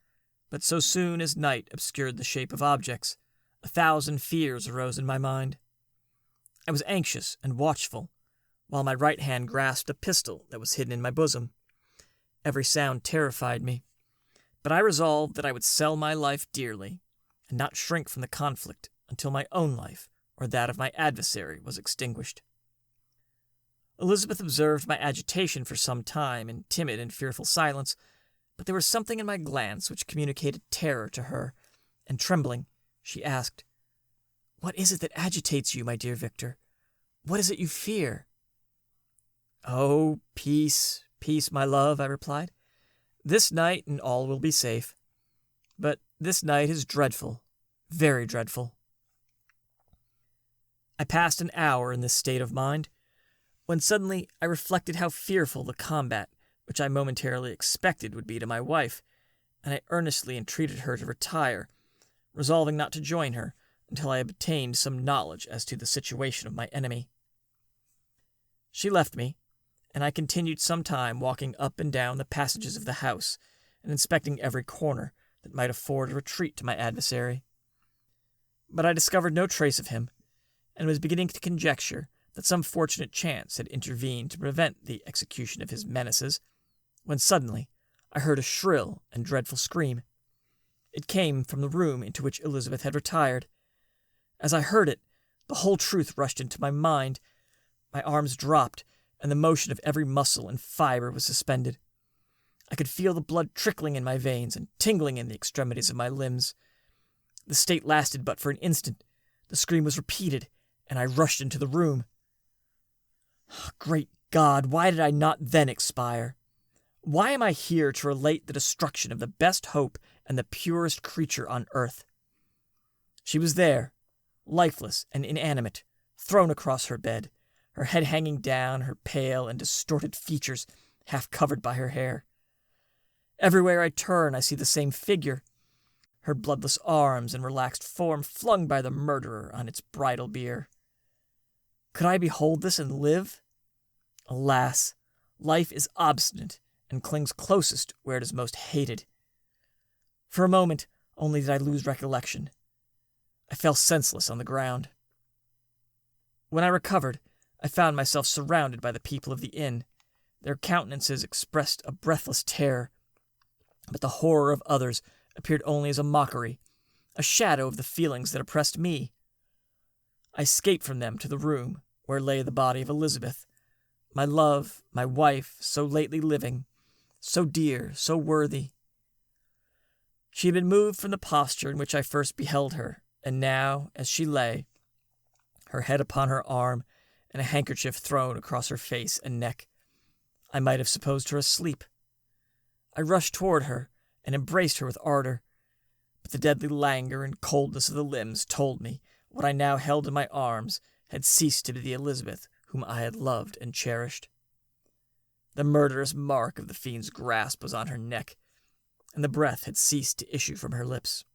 but so soon as night obscured the shape of objects, 1,000 fears arose in my mind. I was anxious and watchful, while my right hand grasped a pistol that was hidden in my bosom. Every sound terrified me, but I resolved that I would sell my life dearly, and not shrink from the conflict until my own life or that of my adversary was extinguished. Elizabeth observed my agitation for some time in timid and fearful silence, but there was something in my glance which communicated terror to her, and trembling, she asked, "What is it that agitates you, my dear Victor? What is it you fear?" "Oh, peace, peace, my love," I replied. "This night and all will be safe. But this night is dreadful, very dreadful." I passed an hour in this state of mind, when suddenly I reflected how fearful the combat which I momentarily expected would be to my wife, and I earnestly entreated her to retire, resolving not to join her until I obtained some knowledge as to the situation of my enemy. She left me, and I continued some time walking up and down the passages of the house, and inspecting every corner that might afford a retreat to my adversary. But I discovered no trace of him, and was beginning to conjecture that some fortunate chance had intervened to prevent the execution of his menaces, when suddenly I heard a shrill and dreadful scream. It came from the room into which Elizabeth had retired. As I heard it, the whole truth rushed into my mind. My arms dropped, and the motion of every muscle and fiber was suspended. I could feel the blood trickling in my veins and tingling in the extremities of my limbs. The state lasted but for an instant. The scream was repeated, and I rushed into the room. Great God, why did I not then expire? Why am I here to relate the destruction of the best hope and the purest creature on earth? She was there, lifeless and inanimate, thrown across her bed, her head hanging down, her pale and distorted features half covered by her hair. Everywhere I turn, I see the same figure, her bloodless arms and relaxed form flung by the murderer on its bridal bier. Could I behold this and live? Alas, life is obstinate and clings closest where it is most hated. For a moment only did I lose recollection. I fell senseless on the ground. When I recovered, I found myself surrounded by the people of the inn. Their countenances expressed a breathless terror, but the horror of others appeared only as a mockery, a shadow of the feelings that oppressed me. I escaped from them to the room where lay the body of Elizabeth, my love, my wife, so lately living, so dear, so worthy. She had been moved from the posture in which I first beheld her, and now, as she lay, her head upon her arm and a handkerchief thrown across her face and neck, I might have supposed her asleep. I rushed toward her and embraced her with ardor, but the deadly languor and coldness of the limbs told me what I now held in my arms had ceased to be the Elizabeth whom I had loved and cherished. The murderous mark of the fiend's grasp was on her neck, and the breath had ceased to issue from her lips.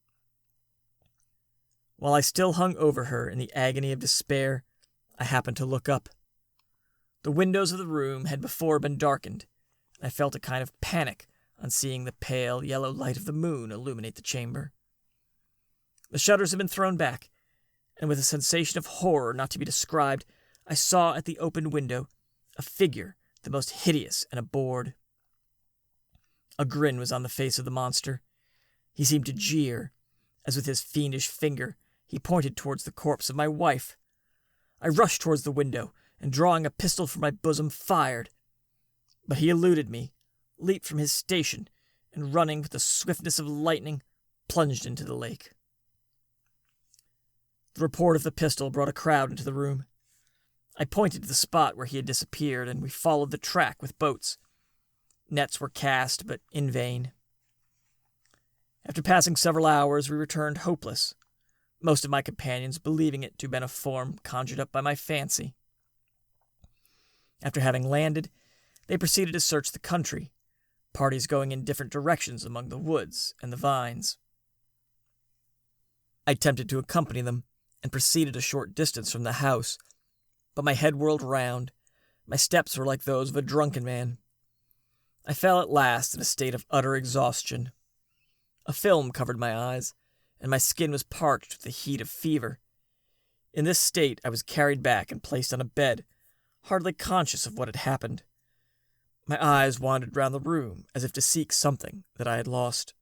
While I still hung over her in the agony of despair, I happened to look up. The windows of the room had before been darkened, and I felt a kind of panic on seeing the pale yellow light of the moon illuminate the chamber. The shutters had been thrown back, and with a sensation of horror not to be described, I saw at the open window a figure the most hideous and abhorred. A grin was on the face of the monster. He seemed to jeer, as with his fiendish finger he pointed towards the corpse of my wife. I rushed towards the window, and drawing a pistol from my bosom, fired. But he eluded me, leaped from his station, and running with the swiftness of lightning, plunged into the lake. The report of the pistol brought a crowd into the room. I pointed to the spot where he had disappeared, and we followed the track with boats. Nets were cast, but in vain. After passing several hours, we returned hopeless, most of my companions believing it to have been a form conjured up by my fancy. After having landed, they proceeded to search the country, parties going in different directions among the woods and the vines. I attempted to accompany them, and proceeded a short distance from the house, but my head whirled round. My steps were like those of a drunken man. I fell at last in a state of utter exhaustion. A film covered my eyes, and my skin was parched with the heat of fever. In this state I was carried back and placed on a bed, hardly conscious of what had happened. My eyes wandered round the room as if to seek something that I had lost.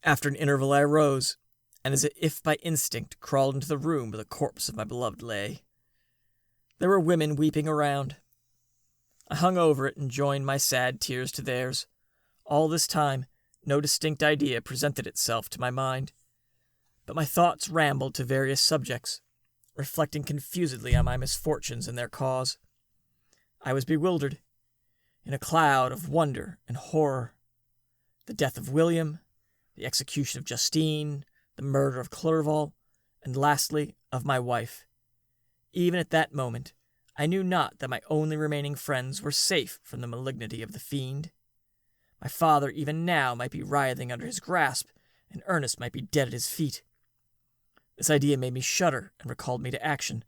After an interval I arose, and as if by instinct crawled into the room where the corpse of my beloved lay. There were women weeping around. I hung over it and joined my sad tears to theirs. All this time, no distinct idea presented itself to my mind, but my thoughts rambled to various subjects, reflecting confusedly on my misfortunes and their cause. I was bewildered, in a cloud of wonder and horror. The death of William, the execution of Justine, the murder of Clerval, and lastly, of my wife. Even at that moment, I knew not that my only remaining friends were safe from the malignity of the fiend. My father even now might be writhing under his grasp, and Ernest might be dead at his feet. This idea made me shudder and recalled me to action.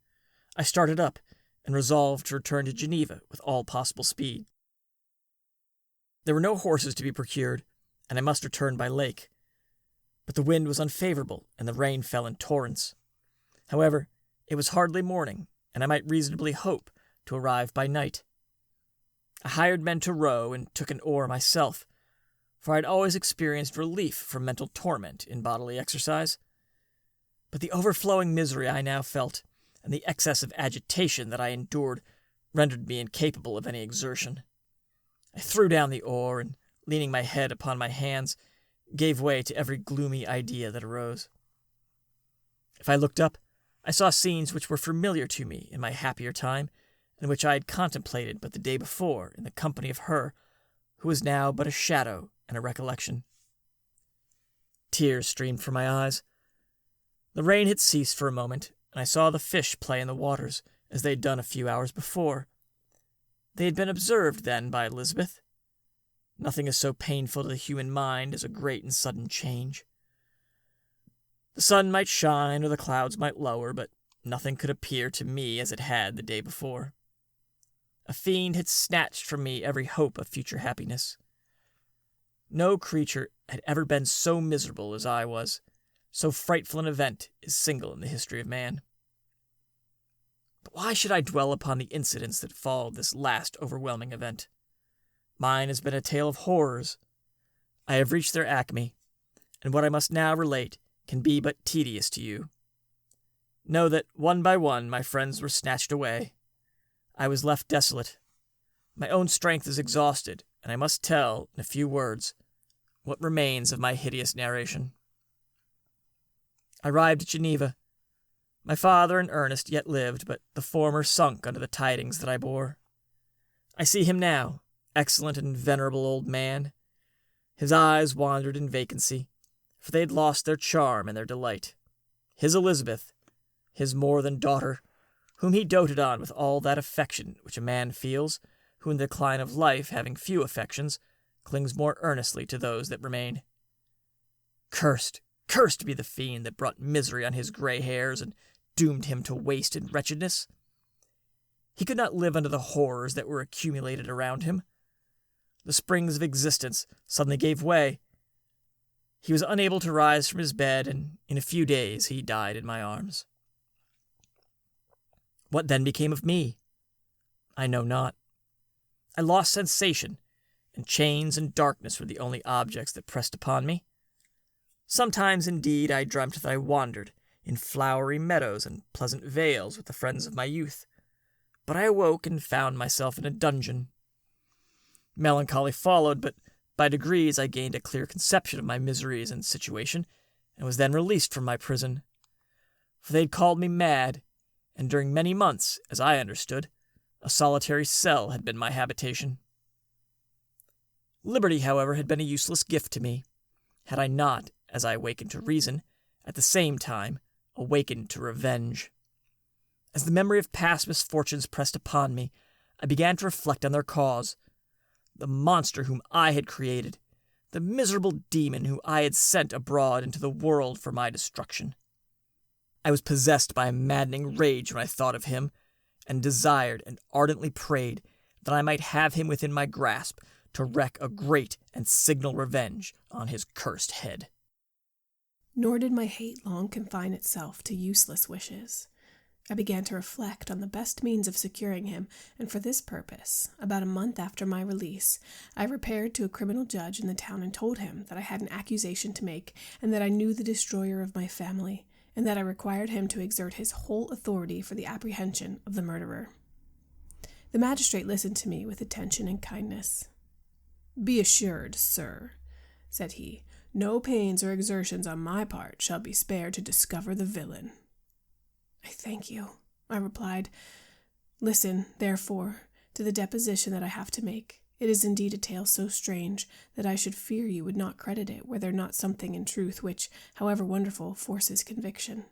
I started up, and resolved to return to Geneva with all possible speed. There were no horses to be procured, and I must return by lake. But the wind was unfavorable, and the rain fell in torrents. However, it was hardly morning, and I might reasonably hope to arrive by night. I hired men to row, and took an oar myself, for I had always experienced relief from mental torment in bodily exercise. But the overflowing misery I now felt, and the excess of agitation that I endured, rendered me incapable of any exertion. I threw down the oar, and, leaning my head upon my hands, gave way to every gloomy idea that arose. If I looked up, I saw scenes which were familiar to me in my happier time, and which I had contemplated but the day before in the company of her who was now but a shadow and a recollection. Tears streamed from my eyes. The rain had ceased for a moment, and I saw the fish play in the waters as they had done a few hours before. They had been observed then by Elizabeth. Nothing is so painful to the human mind as a great and sudden change. The sun might shine or the clouds might lower, but nothing could appear to me as it had the day before. A fiend had snatched from me every hope of future happiness. No creature had ever been so miserable as I was. So frightful an event is single in the history of man. But why should I dwell upon the incidents that followed this last overwhelming event? Mine has been a tale of horrors. I have reached their acme, and what I must now relate can be but tedious to you. Know that one by one my friends were snatched away. I was left desolate. My own strength is exhausted, and I must tell, in a few words, what remains of my hideous narration. I arrived at Geneva. My father and Ernest yet lived, but the former sunk under the tidings that I bore. I see him now, excellent and venerable old man. His eyes wandered in vacancy, for they had lost their charm and their delight. His Elizabeth, his more than daughter, whom he doted on with all that affection which a man feels, who in the decline of life, having few affections, clings more earnestly to those that remain. Cursed be the fiend that brought misery on his gray hairs and doomed him to waste and wretchedness. He could not live under the horrors that were accumulated around him. The springs of existence suddenly gave way. He was unable to rise from his bed, and in a few days he died in my arms. What then became of me? I know not. I lost sensation, and chains and darkness were the only objects that pressed upon me. Sometimes, indeed, I dreamt that I wandered in flowery meadows and pleasant vales with the friends of my youth, but I awoke and found myself in a dungeon. Melancholy followed, but by degrees I gained a clear conception of my miseries and situation, and was then released from my prison. For they had called me mad, and during many months, as I understood, a solitary cell had been my habitation. Liberty, however, had been a useless gift to me, had I not, as I awakened to reason, at the same time awakened to revenge. As the memory of past misfortunes pressed upon me, I began to reflect on their cause. The monster whom I had created, the miserable demon whom I had sent abroad into the world for my destruction. I was possessed by a maddening rage when I thought of him, and desired and ardently prayed that I might have him within my grasp to wreak a great and signal revenge on his cursed head. Nor did my hate long confine itself to useless wishes. I began to reflect on the best means of securing him, and for this purpose, about a month after my release, I repaired to a criminal judge in the town and told him that I had an accusation to make, and that I knew the destroyer of my family, and that I required him to exert his whole authority for the apprehension of the murderer. The magistrate listened to me with attention and kindness. "Be assured, sir," said he, "no pains or exertions on my part shall be spared to discover the villain." "I thank you," I replied. "Listen, therefore, to the deposition that I have to make. It is indeed a tale so strange that I should fear you would not credit it were there not something in truth which, however wonderful, forces conviction.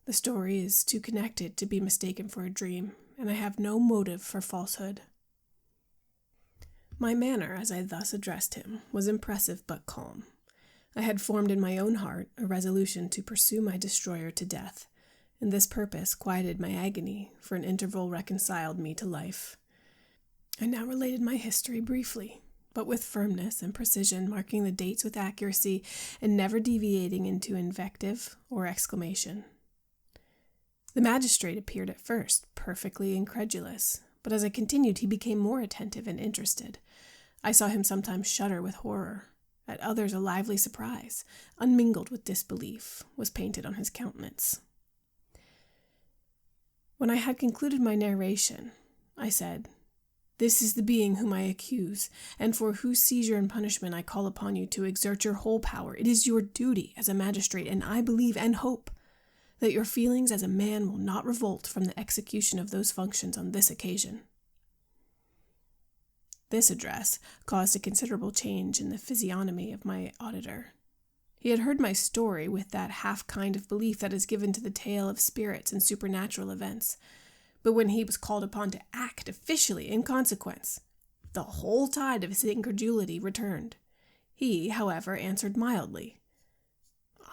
The story is too connected to be mistaken for a dream, and I have no motive for falsehood." My manner, as I thus addressed him, was impressive but calm. I had formed in my own heart a resolution to pursue my destroyer to death, and this purpose quieted my agony, for an interval reconciled me to life. I now related my history briefly, but with firmness and precision, marking the dates with accuracy, and never deviating into invective or exclamation. The magistrate appeared at first perfectly incredulous, but as I continued he became more attentive and interested. I saw him sometimes shudder with horror. At others a lively surprise, unmingled with disbelief, was painted on his countenance. When I had concluded my narration, I said, "This is the being whom I accuse, and for whose seizure and punishment I call upon you to exert your whole power. It is your duty as a magistrate, and I believe and hope that your feelings as a man will not revolt from the execution of those functions on this occasion." This address caused a considerable change in the physiognomy of my auditor. He had heard my story with that half kind of belief that is given to the tale of spirits and supernatural events, but when he was called upon to act officially in consequence, the whole tide of his incredulity returned. He, however, answered mildly,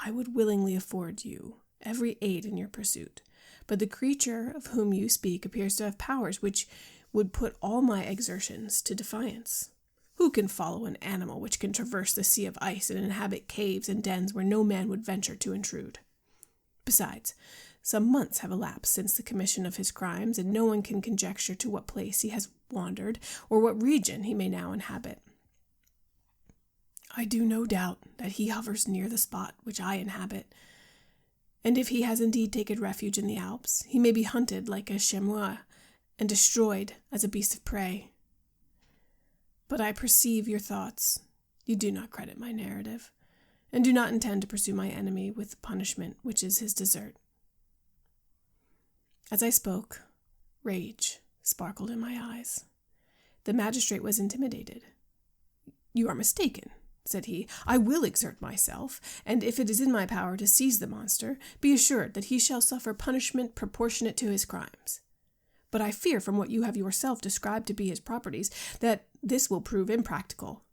"I would willingly afford you every aid in your pursuit, but the creature of whom you speak appears to have powers which would put all my exertions to defiance. Who can follow an animal which can traverse the sea of ice and inhabit caves and dens where no man would venture to intrude? Besides, some months have elapsed since the commission of his crimes, and no one can conjecture to what place he has wandered, or what region he may now inhabit. I do no doubt that he hovers near the spot which I inhabit, and if he has indeed taken refuge in the Alps, he may be hunted like a chamois, and destroyed as a beast of prey. But I perceive your thoughts. You do not credit my narrative, and do not intend to pursue my enemy with the punishment which is his desert." As I spoke, rage sparkled in my eyes. The magistrate was intimidated. "You are mistaken," said he. "I will exert myself, and if it is in my power to seize the monster, be assured that he shall suffer punishment proportionate to his crimes. But I fear, from what you have yourself described to be his properties, that this will prove impractical.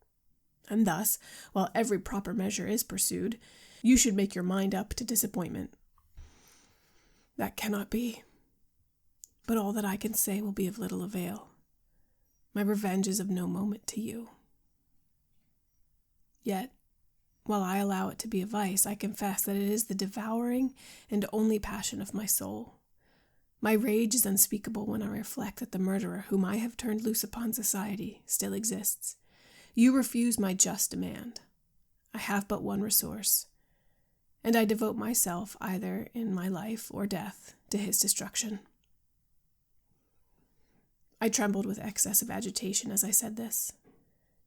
And thus, while every proper measure is pursued, you should make your mind up to disappointment. That cannot be. But all that I can say will be of little avail. My revenge is of no moment to you. Yet, while I allow it to be a vice, I confess that it is the devouring and only passion of my soul. My rage is unspeakable when I reflect that the murderer whom I have turned loose upon society still exists. You refuse my just demand. I have but one resource, and I devote myself, either in my life or death, to his destruction." I trembled with excess of agitation as I said this.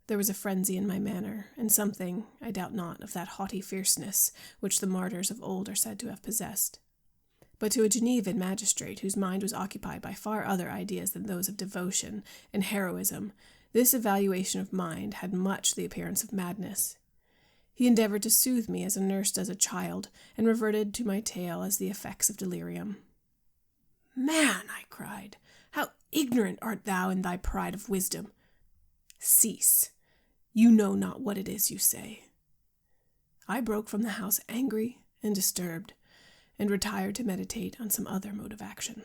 There was a frenzy in my manner, and something, I doubt not, of that haughty fierceness which the martyrs of old are said to have possessed. But to a Genevan magistrate whose mind was occupied by far other ideas than those of devotion and heroism, this evaluation of mind had much the appearance of madness. He endeavored to soothe me as a nurse does a child, and reverted to my tale as the effects of delirium. "Man," I cried, "how ignorant art thou in thy pride of wisdom! Cease. You know not what it is you say." I broke from the house angry and disturbed, and retired to meditate on some other mode of action.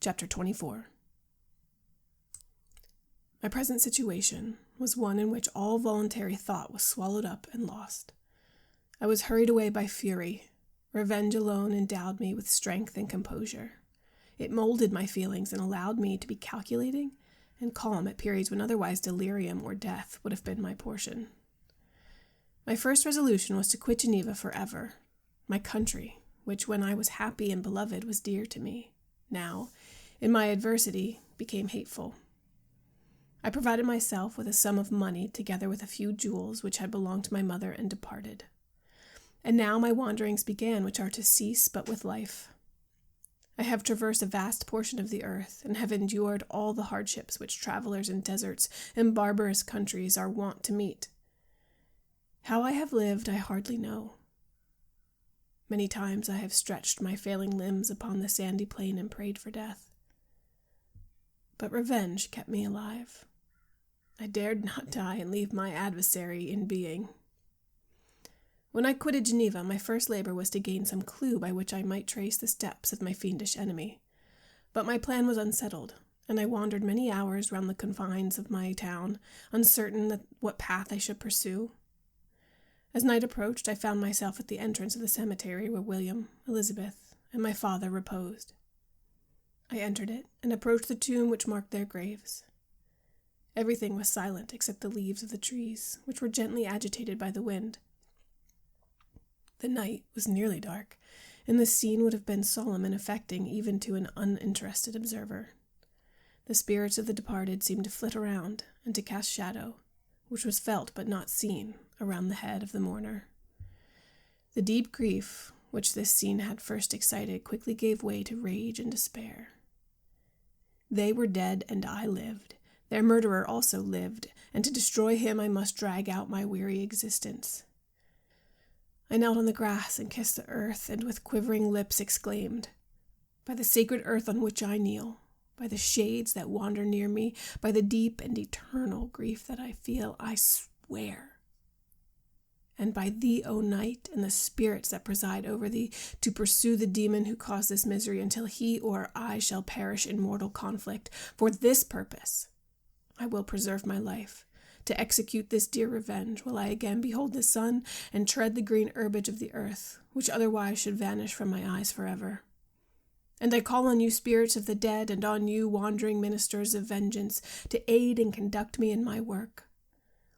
Chapter 24. My present situation was one in which all voluntary thought was swallowed up and lost. I was hurried away by fury. Revenge alone endowed me with strength and composure. It molded my feelings and allowed me to be calculating and calm at periods when otherwise delirium or death would have been my portion. My first resolution was to quit Geneva forever. My country, which when I was happy and beloved was dear to me, now, in my adversity, became hateful. I provided myself with a sum of money together with a few jewels which had belonged to my mother and departed. And now my wanderings began, which are to cease but with life. I have traversed a vast portion of the earth, and have endured all the hardships which travelers in deserts and barbarous countries are wont to meet. How I have lived I hardly know. Many times I have stretched my failing limbs upon the sandy plain and prayed for death. But revenge kept me alive. I dared not die and leave my adversary in being. When I quitted Geneva, my first labor was to gain some clue by which I might trace the steps of my fiendish enemy. But my plan was unsettled, and I wandered many hours round the confines of my town, uncertain what path I should pursue. As night approached, I found myself at the entrance of the cemetery where William, Elizabeth, and my father reposed. I entered it, and approached the tomb which marked their graves. Everything was silent except the leaves of the trees, which were gently agitated by the wind. The night was nearly dark, and the scene would have been solemn and affecting even to an uninterested observer. The spirits of the departed seemed to flit around and to cast shadow, which was felt but not seen, around the head of the mourner. The deep grief which this scene had first excited quickly gave way to rage and despair. They were dead and I lived. Their murderer also lived, and to destroy him I must drag out my weary existence. I knelt on the grass and kissed the earth, and with quivering lips exclaimed, "By the sacred earth on which I kneel, by the shades that wander near me, by the deep and eternal grief that I feel, I swear. And by thee, O night, and the spirits that preside over thee, to pursue the demon who caused this misery until he or I shall perish in mortal conflict. For this purpose I will preserve my life, to execute this dear revenge, while I again behold the sun and tread the green herbage of the earth, which otherwise should vanish from my eyes forever. And I call on you, spirits of the dead, and on you, wandering ministers of vengeance, to aid and conduct me in my work.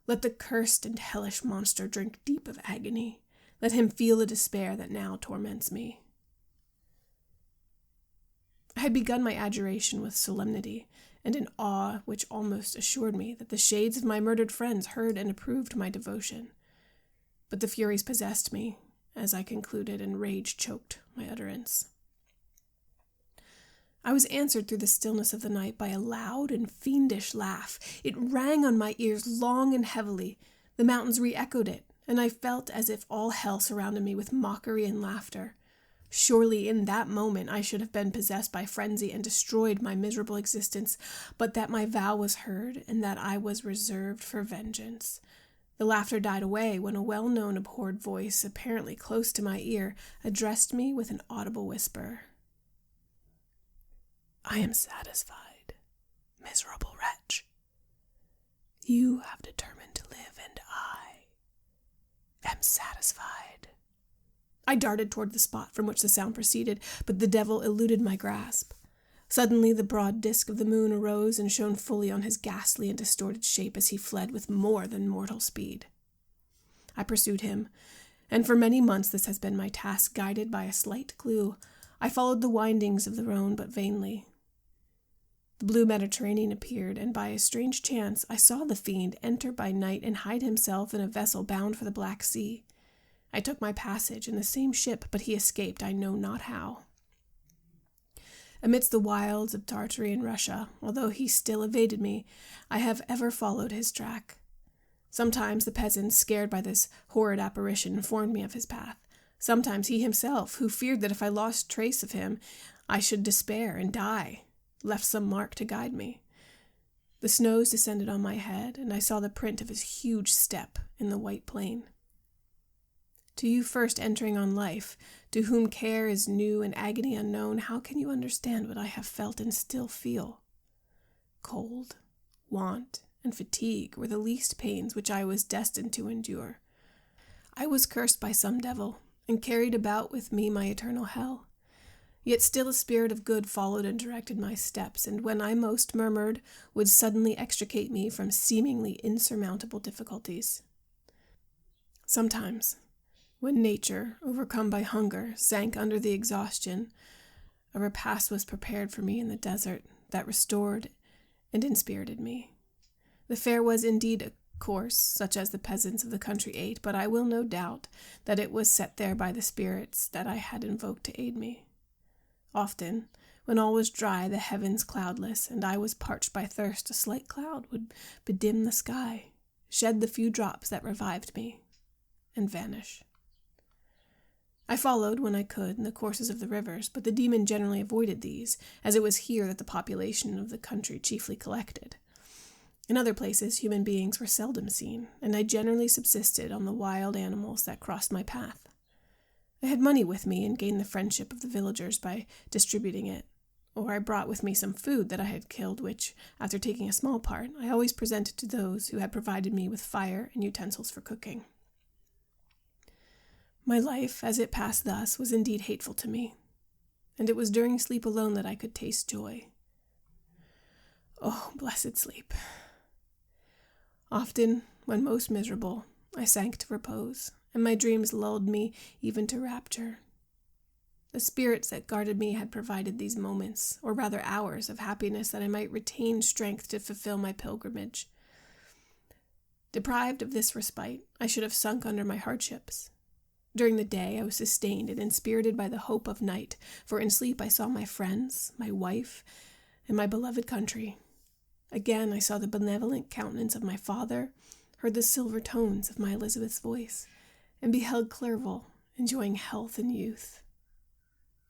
Let the cursed and hellish monster drink deep of agony. Let him feel the despair that now torments me." I had begun my adjuration with solemnity, and an awe which almost assured me that the shades of my murdered friends heard and approved my devotion. But the furies possessed me, as I concluded, and rage choked my utterance. I was answered through the stillness of the night by a loud and fiendish laugh. It rang on my ears long and heavily. The mountains re-echoed it, and I felt as if all hell surrounded me with mockery and laughter. Surely in that moment I should have been possessed by frenzy and destroyed my miserable existence, but that my vow was heard, and that I was reserved for vengeance. The laughter died away when a well-known abhorred voice, apparently close to my ear, addressed me with an audible whisper. "I am satisfied, miserable wretch. You have determined to live, and I am satisfied I darted toward the spot from which the sound proceeded, but the devil eluded my grasp. Suddenly the broad disk of the moon arose and shone fully on his ghastly and distorted shape as he fled with more than mortal speed. I pursued him, and for many months this has been my task, guided by a slight clue. I followed the windings of the Rhone, but vainly. The blue Mediterranean appeared, and by a strange chance I saw the fiend enter by night and hide himself in a vessel bound for the Black Sea. I took my passage in the same ship, but he escaped, I know not how. Amidst the wilds of Tartary and Russia, although he still evaded me, I have ever followed his track. Sometimes the peasants, scared by this horrid apparition, informed me of his path. Sometimes he himself, who feared that if I lost trace of him, I should despair and die, left some mark to guide me. The snows descended on my head, and I saw the print of his huge step in the white plain. To you first entering on life, to whom care is new and agony unknown, how can you understand what I have felt and still feel? Cold, want, and fatigue were the least pains which I was destined to endure. I was cursed by some devil, and carried about with me my eternal hell. Yet still a spirit of good followed and directed my steps, and when I most murmured, would suddenly extricate me from seemingly insurmountable difficulties. Sometimes, when nature, overcome by hunger, sank under the exhaustion, a repast was prepared for me in the desert that restored and inspirited me. The fare was indeed a course, such as the peasants of the country ate, but I will no doubt that it was set there by the spirits that I had invoked to aid me. Often, when all was dry, the heavens cloudless, and I was parched by thirst, a slight cloud would bedim the sky, shed the few drops that revived me, and vanish. I followed, when I could, in the courses of the rivers, but the demon generally avoided these, as it was here that the population of the country chiefly collected. In other places, human beings were seldom seen, and I generally subsisted on the wild animals that crossed my path. I had money with me and gained the friendship of the villagers by distributing it, or I brought with me some food that I had killed, which, after taking a small part, I always presented to those who had provided me with fire and utensils for cooking. My life, as it passed thus, was indeed hateful to me, and it was during sleep alone that I could taste joy. Oh, blessed sleep! Often, when most miserable, I sank to repose, and my dreams lulled me even to rapture. The spirits that guarded me had provided these moments, or rather hours, of happiness that I might retain strength to fulfill my pilgrimage. Deprived of this respite, I should have sunk under my hardships. During the day, I was sustained and inspirited by the hope of night, for in sleep I saw my friends, my wife, and my beloved country. Again I saw the benevolent countenance of my father, heard the silver tones of my Elizabeth's voice, and beheld Clerval enjoying health and youth.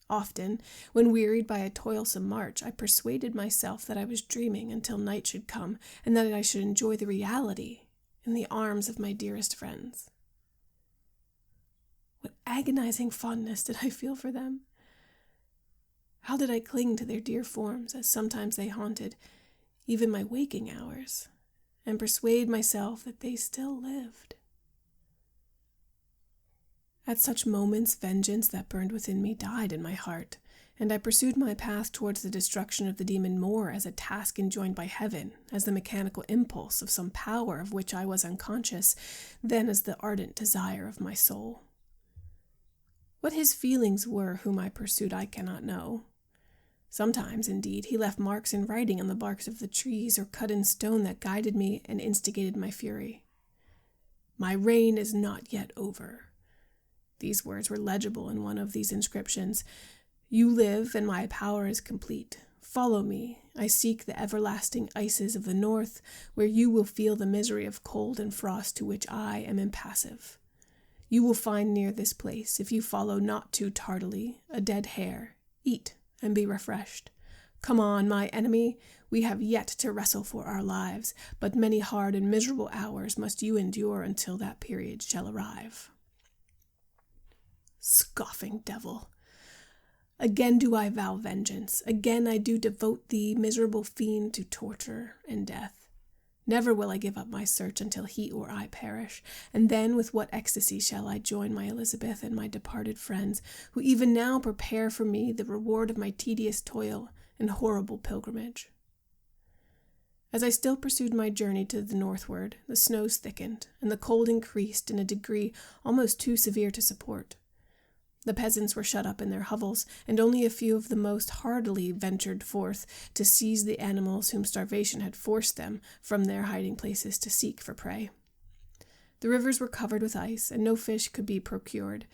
Often, when wearied by a toilsome march, I persuaded myself that I was dreaming until night should come, and that I should enjoy the reality in the arms of my dearest friends. What agonizing fondness did I feel for them! How did I cling to their dear forms, as sometimes they haunted even my waking hours, and persuade myself that they still lived. At such moments, vengeance that burned within me died in my heart, and I pursued my path towards the destruction of the demon more as a task enjoined by heaven, as the mechanical impulse of some power of which I was unconscious, than as the ardent desire of my soul. What his feelings were whom I pursued I cannot know. Sometimes, indeed, he left marks in writing on the barks of the trees or cut in stone that guided me and instigated my fury. My reign is not yet over. These words were legible in one of these inscriptions. You live, and my power is complete. Follow me. I seek the everlasting ices of the north, where you will feel the misery of cold and frost to which I am impassive. You will find near this place, if you follow not too tardily, a dead hare. Eat and be refreshed. Come on, my enemy. We have yet to wrestle for our lives, but many hard and miserable hours must you endure until that period shall arrive. Scoffing devil! Again do I vow vengeance. Again I do devote thee, miserable fiend, to torture and death. Never will I give up my search until he or I perish, and then with what ecstasy shall I join my Elizabeth and my departed friends, who even now prepare for me the reward of my tedious toil and horrible pilgrimage. As I still pursued my journey to the northward, the snows thickened, and the cold increased in a degree almost too severe to support. The peasants were shut up in their hovels, and only a few of the most hardily ventured forth to seize the animals whom starvation had forced them from their hiding places to seek for prey. The rivers were covered with ice, and no fish could be procured,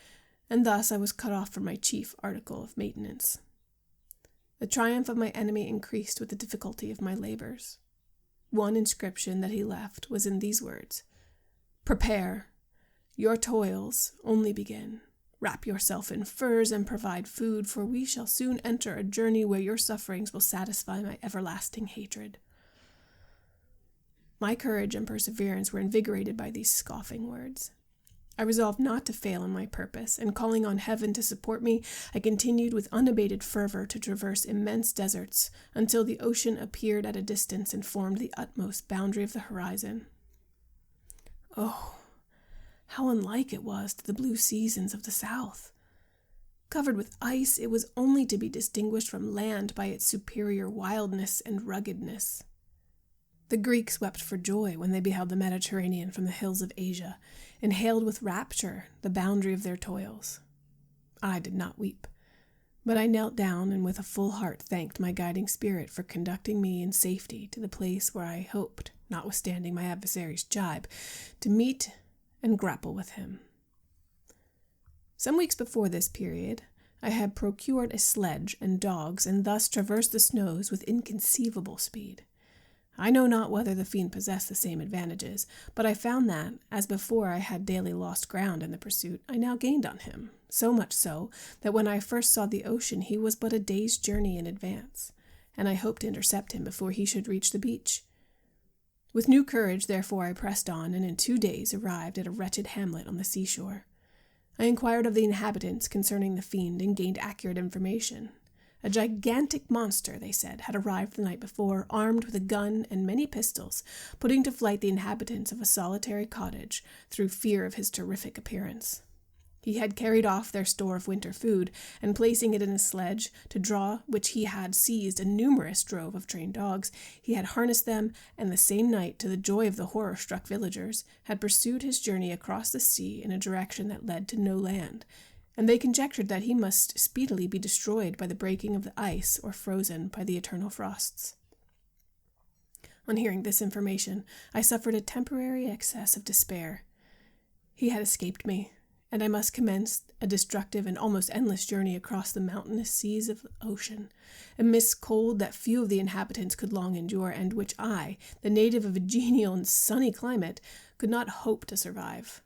and thus I was cut off from my chief article of maintenance. The triumph of my enemy increased with the difficulty of my labors. One inscription that he left was in these words: "Prepare. Your toils only begin. Wrap yourself in furs and provide food, for we shall soon enter a journey where your sufferings will satisfy my everlasting hatred." My courage and perseverance were invigorated by these scoffing words. I resolved not to fail in my purpose, and calling on heaven to support me, I continued with unabated fervor to traverse immense deserts until the ocean appeared at a distance and formed the utmost boundary of the horizon. Oh, how unlike it was to the blue seasons of the south! Covered with ice, it was only to be distinguished from land by its superior wildness and ruggedness. The Greeks wept for joy when they beheld the Mediterranean from the hills of Asia, and hailed with rapture the boundary of their toils. I did not weep, but I knelt down and with a full heart thanked my guiding spirit for conducting me in safety to the place where I hoped, notwithstanding my adversary's jibe, to meet and grapple with him. Some weeks before this period, I had procured a sledge and dogs, and thus traversed the snows with inconceivable speed. I know not whether the fiend possessed the same advantages, but I found that, as before I had daily lost ground in the pursuit, I now gained on him, so much so that when I first saw the ocean he was but a day's journey in advance, and I hoped to intercept him before he should reach the beach. With new courage, therefore, I pressed on, and in 2 days arrived at a wretched hamlet on the seashore. I inquired of the inhabitants concerning the fiend, and gained accurate information. A gigantic monster, they said, had arrived the night before, armed with a gun and many pistols, putting to flight the inhabitants of a solitary cottage through fear of his terrific appearance. He had carried off their store of winter food, and placing it in a sledge, to draw which he had seized a numerous drove of trained dogs, he had harnessed them, and the same night, to the joy of the horror-struck villagers, had pursued his journey across the sea in a direction that led to no land, and they conjectured that he must speedily be destroyed by the breaking of the ice or frozen by the eternal frosts. On hearing this information, I suffered a temporary access of despair. He had escaped me, and I must commence a destructive and almost endless journey across the mountainous seas of the ocean, amidst cold that few of the inhabitants could long endure, and which I, the native of a genial and sunny climate, could not hope to survive.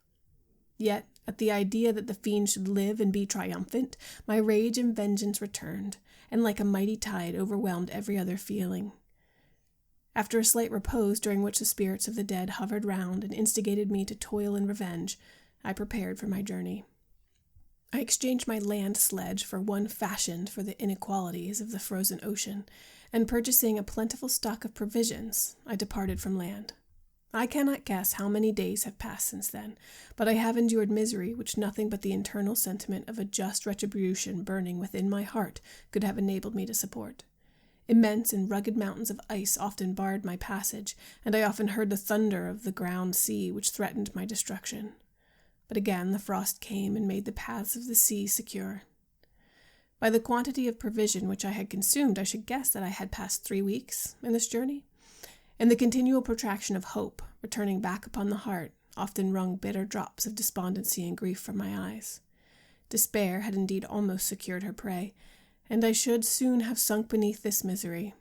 Yet, at the idea that the fiend should live and be triumphant, my rage and vengeance returned, and like a mighty tide overwhelmed every other feeling. After a slight repose, during which the spirits of the dead hovered round and instigated me to toil and revenge, I prepared for my journey. I exchanged my land sledge for one fashioned for the inequalities of the frozen ocean, and purchasing a plentiful stock of provisions, I departed from land. I cannot guess how many days have passed since then, but I have endured misery which nothing but the internal sentiment of a just retribution burning within my heart could have enabled me to support. Immense and rugged mountains of ice often barred my passage, and I often heard the thunder of the ground sea which threatened my destruction. But again the frost came and made the paths of the sea secure. By the quantity of provision which I had consumed, I should guess that I had passed 3 weeks in this journey, and the continual protraction of hope, returning back upon the heart, often wrung bitter drops of despondency and grief from my eyes. Despair had indeed almost secured her prey, and I should soon have sunk beneath this misery.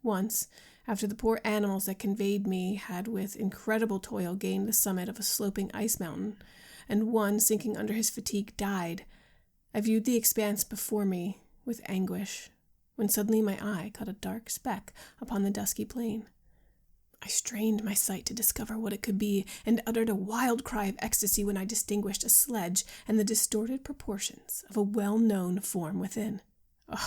Once, after the poor animals that conveyed me had with incredible toil gained the summit of a sloping ice mountain, and one, sinking under his fatigue, died, I viewed the expanse before me with anguish, when suddenly my eye caught a dark speck upon the dusky plain. I strained my sight to discover what it could be, and uttered a wild cry of ecstasy when I distinguished a sledge and the distorted proportions of a well-known form within.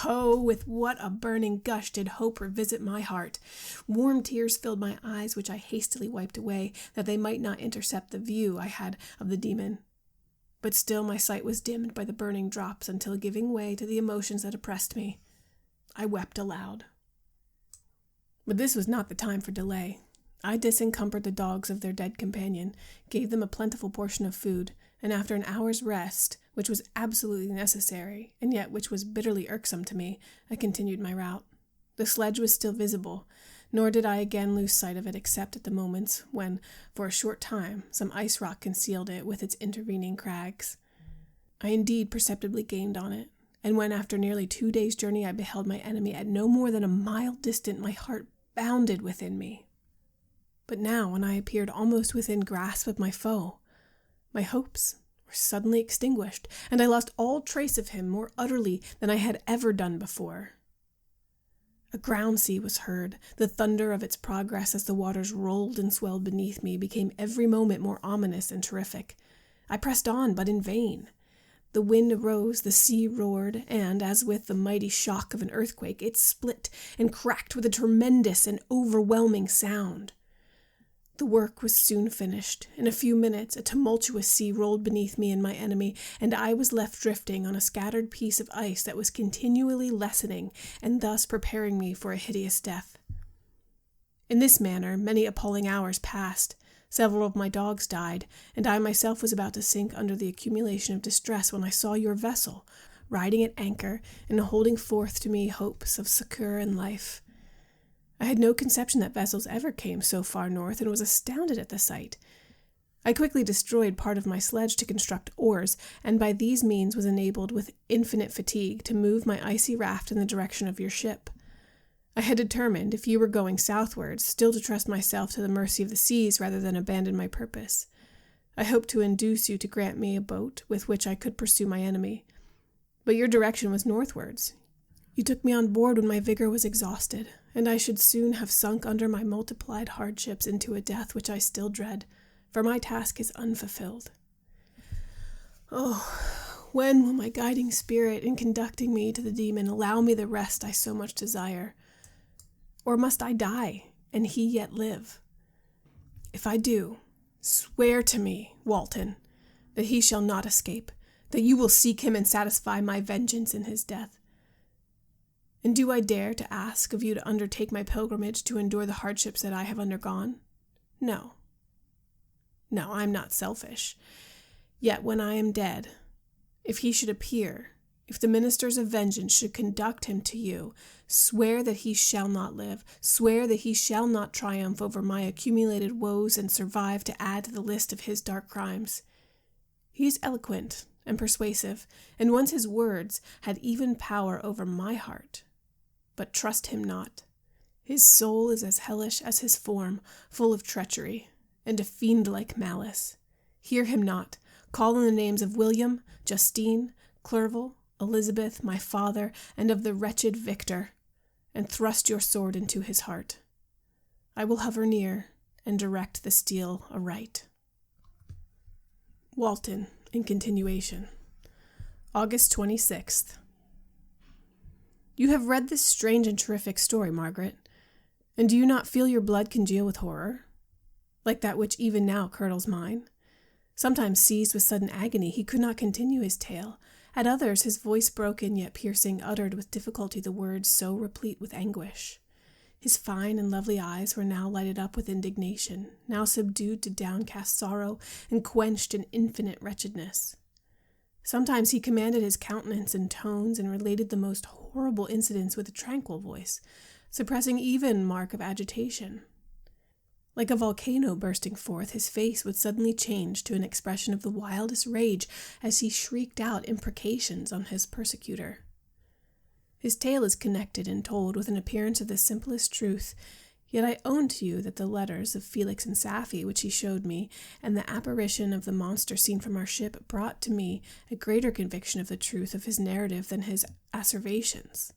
Oh, with what a burning gush did hope revisit my heart! Warm tears filled my eyes, which I hastily wiped away, that they might not intercept the view I had of the demon. But still my sight was dimmed by the burning drops until, giving way to the emotions that oppressed me, I wept aloud. But this was not the time for delay. I disencumbered the dogs of their dead companion, gave them a plentiful portion of food, and after an hour's rest, which was absolutely necessary, and yet which was bitterly irksome to me, I continued my route. The sledge was still visible, nor did I again lose sight of it except at the moments when, for a short time, some ice rock concealed it with its intervening crags. I indeed perceptibly gained on it, and when after nearly 2 days' journey I beheld my enemy at no more than a mile distant, my heart bounded within me. But now, when I appeared almost within grasp of my foe, my hopes were suddenly extinguished, and I lost all trace of him more utterly than I had ever done before. A ground sea was heard. The thunder of its progress as the waters rolled and swelled beneath me became every moment more ominous and terrific. I pressed on, but in vain. The wind arose, the sea roared, and, as with the mighty shock of an earthquake, it split and cracked with a tremendous and overwhelming sound. The work was soon finished. In a few minutes, a tumultuous sea rolled beneath me and my enemy, and I was left drifting on a scattered piece of ice that was continually lessening and thus preparing me for a hideous death. In this manner, many appalling hours passed. Several of my dogs died, and I myself was about to sink under the accumulation of distress when I saw your vessel, riding at anchor and holding forth to me hopes of succor and life. I had no conception that vessels ever came so far north, and was astounded at the sight. I quickly destroyed part of my sledge to construct oars, and by these means was enabled with infinite fatigue to move my icy raft in the direction of your ship. I had determined, if you were going southwards, still to trust myself to the mercy of the seas rather than abandon my purpose. I hoped to induce you to grant me a boat with which I could pursue my enemy. But your direction was northwards. You took me on board when my vigor was exhausted, and I should soon have sunk under my multiplied hardships into a death which I still dread, for my task is unfulfilled. Oh, when will my guiding spirit in conducting me to the demon allow me the rest I so much desire? Or must I die, and he yet live? If I do, swear to me, Walton, that he shall not escape, that you will seek him and satisfy my vengeance in his death. And do I dare to ask of you to undertake my pilgrimage to endure the hardships that I have undergone? No. No, I am not selfish. Yet when I am dead, if he should appear, if the ministers of vengeance should conduct him to you, swear that he shall not live, swear that he shall not triumph over my accumulated woes and survive to add to the list of his dark crimes. He is eloquent and persuasive, and once his words had even power over my heart. But trust him not. His soul is as hellish as his form, full of treachery and a fiend-like malice. Hear him not. Call on the names of William, Justine, Clerval, Elizabeth, my father, and of the wretched Victor, and thrust your sword into his heart. I will hover near and direct the steel aright. Walton, in continuation. August 26th. You have read this strange and terrific story, Margaret, and do you not feel your blood congeal with horror, like that which even now curdles mine? Sometimes seized with sudden agony, he could not continue his tale. At others, his voice broken yet piercing, uttered with difficulty the words so replete with anguish. His fine and lovely eyes were now lighted up with indignation, now subdued to downcast sorrow, and quenched in infinite wretchedness. Sometimes he commanded his countenance and tones, and related the most horrible incidents with a tranquil voice, suppressing even mark of agitation. Like a volcano bursting forth, his face would suddenly change to an expression of the wildest rage as he shrieked out imprecations on his persecutor. His tale is connected and told with an appearance of the simplest truth, yet I own to you that the letters of Felix and Safie which he showed me, and the apparition of the monster seen from our ship, brought to me a greater conviction of the truth of his narrative than his asseverations,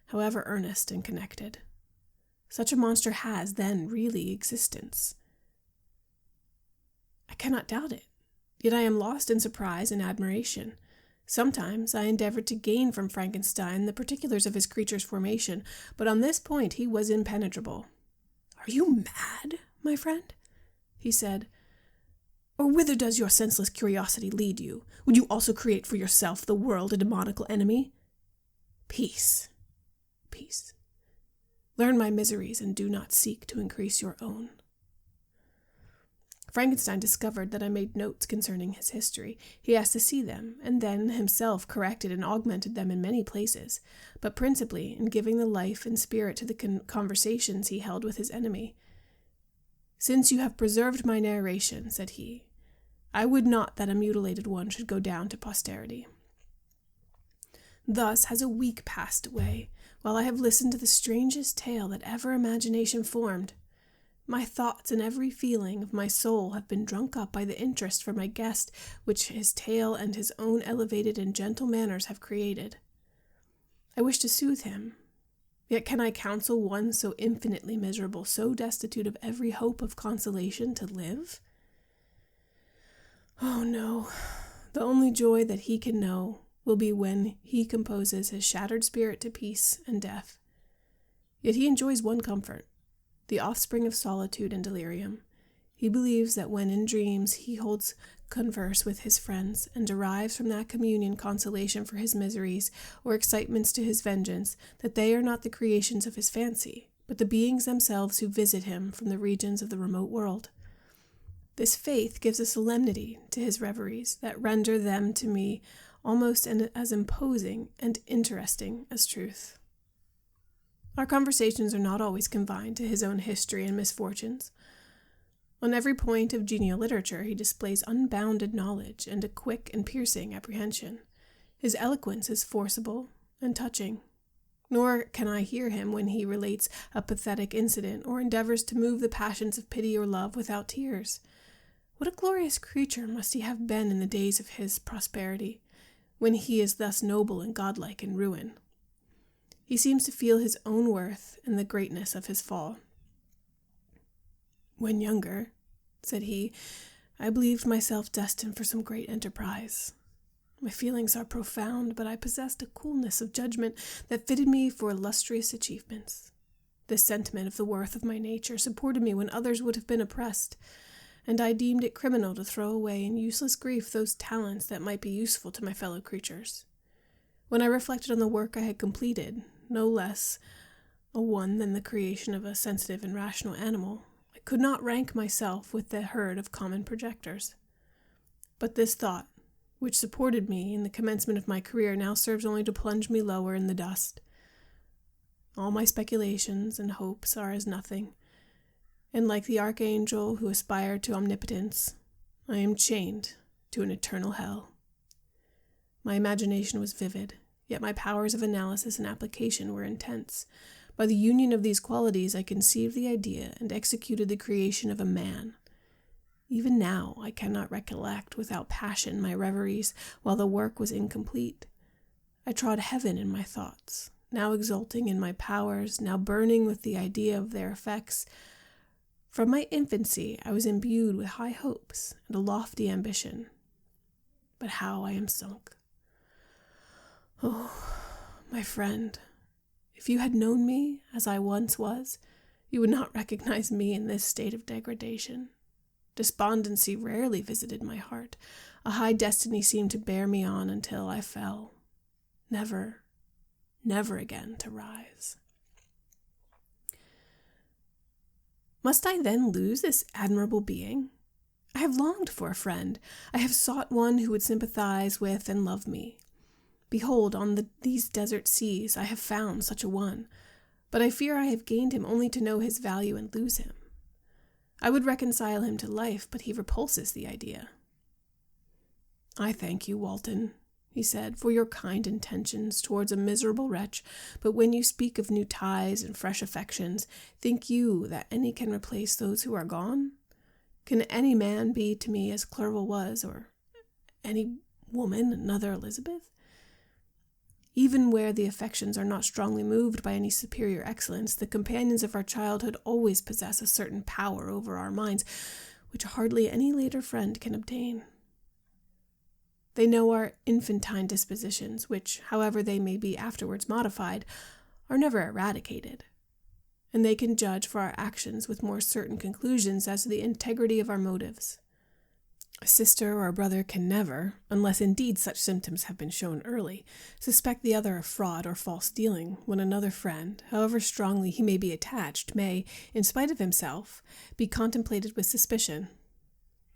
however earnest and connected. Such a monster has, then, really existence. I cannot doubt it, yet I am lost in surprise and admiration. Sometimes I endeavored to gain from Frankenstein the particulars of his creature's formation, but on this point he was impenetrable. "Are you mad, my friend?" he said. "Or whither does your senseless curiosity lead you? Would you also create for yourself the world a demoniacal enemy? Peace, peace. Learn my miseries and do not seek to increase your own." Frankenstein discovered that I made notes concerning his history. He asked to see them, and then himself corrected and augmented them in many places, but principally in giving the life and spirit to the conversations he held with his enemy. "Since you have preserved my narration," said he, "I would not that a mutilated one should go down to posterity. Thus has a week passed away, while I have listened to the strangest tale that ever imagination formed. My thoughts and every feeling of my soul have been drunk up by the interest for my guest which his tale and his own elevated and gentle manners have created. I wish to soothe him, yet can I counsel one so infinitely miserable, so destitute of every hope of consolation, to live? Oh no, the only joy that he can know will be when he composes his shattered spirit to peace and death. Yet he enjoys one comfort, the offspring of solitude and delirium. He believes that when in dreams he holds converse with his friends, and derives from that communion consolation for his miseries, or excitements to his vengeance, that they are not the creations of his fancy, but the beings themselves who visit him from the regions of the remote world. This faith gives a solemnity to his reveries that render them to me almost as imposing and interesting as truth. Our conversations are not always confined to his own history and misfortunes. On every point of genial literature he displays unbounded knowledge and a quick and piercing apprehension. His eloquence is forcible and touching. Nor can I hear him when he relates a pathetic incident or endeavors to move the passions of pity or love without tears. What a glorious creature must he have been in the days of his prosperity, when he is thus noble and godlike in ruin. He seems to feel his own worth and the greatness of his fall. "When younger," said he, "I believed myself destined for some great enterprise. My feelings are profound, but I possessed a coolness of judgment that fitted me for illustrious achievements. This sentiment of the worth of my nature supported me when others would have been oppressed, and I deemed it criminal to throw away in useless grief those talents that might be useful to my fellow creatures. When I reflected on the work I had completed, no less a one than the creation of a sensitive and rational animal, I could not rank myself with the herd of common projectors. But this thought, which supported me in the commencement of my career, now serves only to plunge me lower in the dust. All my speculations and hopes are as nothing, and like the archangel who aspired to omnipotence, I am chained to an eternal hell. My imagination was vivid, yet my powers of analysis and application were intense. By the union of these qualities I conceived the idea and executed the creation of a man. Even now I cannot recollect without passion my reveries while the work was incomplete. I trod heaven in my thoughts, now exulting in my powers, now burning with the idea of their effects. From my infancy I was imbued with high hopes and a lofty ambition. But how I am sunk! Oh, my friend, if you had known me as I once was, you would not recognize me in this state of degradation. Despondency rarely visited my heart. A high destiny seemed to bear me on until I fell, never, never again to rise. Must I then lose this admirable being? I have longed for a friend. I have sought one who would sympathize with and love me. Behold, on these desert seas I have found such a one, but I fear I have gained him only to know his value and lose him. I would reconcile him to life, but he repulses the idea. I thank you, Walton, he said, for your kind intentions towards a miserable wretch, but when you speak of new ties and fresh affections, think you that any can replace those who are gone? Can any man be to me as Clerval was, or any woman another Elizabeth? Even where the affections are not strongly moved by any superior excellence, the companions of our childhood always possess a certain power over our minds, which hardly any later friend can obtain. They know our infantine dispositions, which, however they may be afterwards modified, are never eradicated. And they can judge for our actions with more certain conclusions as to the integrity of our motives. A sister or a brother can never, unless indeed such symptoms have been shown early, suspect the other of fraud or false dealing, when another friend, however strongly he may be attached, may, in spite of himself, be contemplated with suspicion.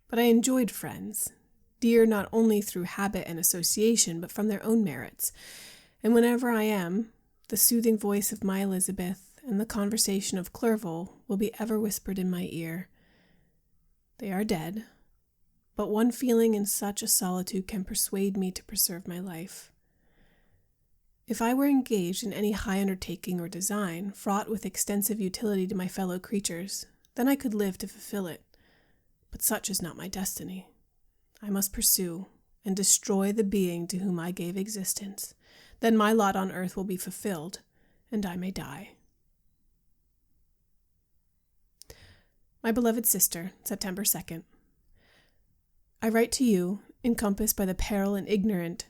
But I enjoyed friends, dear not only through habit and association, but from their own merits, and whenever I am, the soothing voice of my Elizabeth and the conversation of Clerval will be ever whispered in my ear. They are dead, but one feeling in such a solitude can persuade me to preserve my life. If I were engaged in any high undertaking or design, fraught with extensive utility to my fellow creatures, then I could live to fulfill it. But such is not my destiny. I must pursue and destroy the being to whom I gave existence. Then my lot on earth will be fulfilled, and I may die. My beloved sister, September 2nd. I write to you, encompassed by the peril and ignorant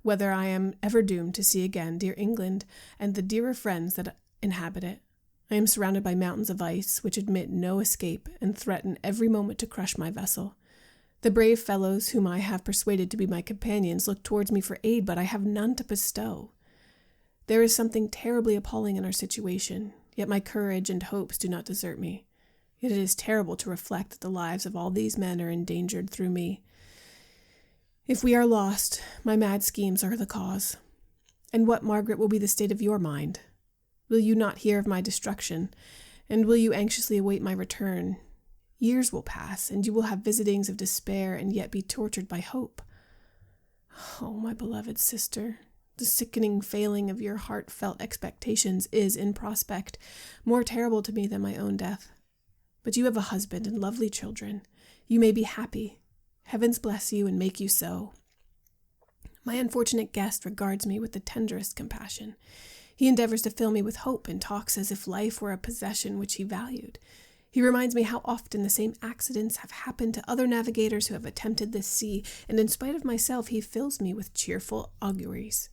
whether I am ever doomed to see again dear England and the dearer friends that inhabit it. I am surrounded by mountains of ice, which admit no escape and threaten every moment to crush my vessel. The brave fellows whom I have persuaded to be my companions look towards me for aid, but I have none to bestow. There is something terribly appalling in our situation, yet my courage and hopes do not desert me. Yet it is terrible to reflect that the lives of all these men are endangered through me. If we are lost, my mad schemes are the cause. And what, Margaret, will be the state of your mind? Will you not hear of my destruction? And will you anxiously await my return? Years will pass, and you will have visitings of despair and yet be tortured by hope. Oh, my beloved sister, the sickening failing of your heartfelt expectations is, in prospect, more terrible to me than my own death. But you have a husband and lovely children. You may be happy. Heavens bless you and make you so. My unfortunate guest regards me with the tenderest compassion. He endeavors to fill me with hope and talks as if life were a possession which he valued. He reminds me how often the same accidents have happened to other navigators who have attempted this sea, and in spite of myself he fills me with cheerful auguries.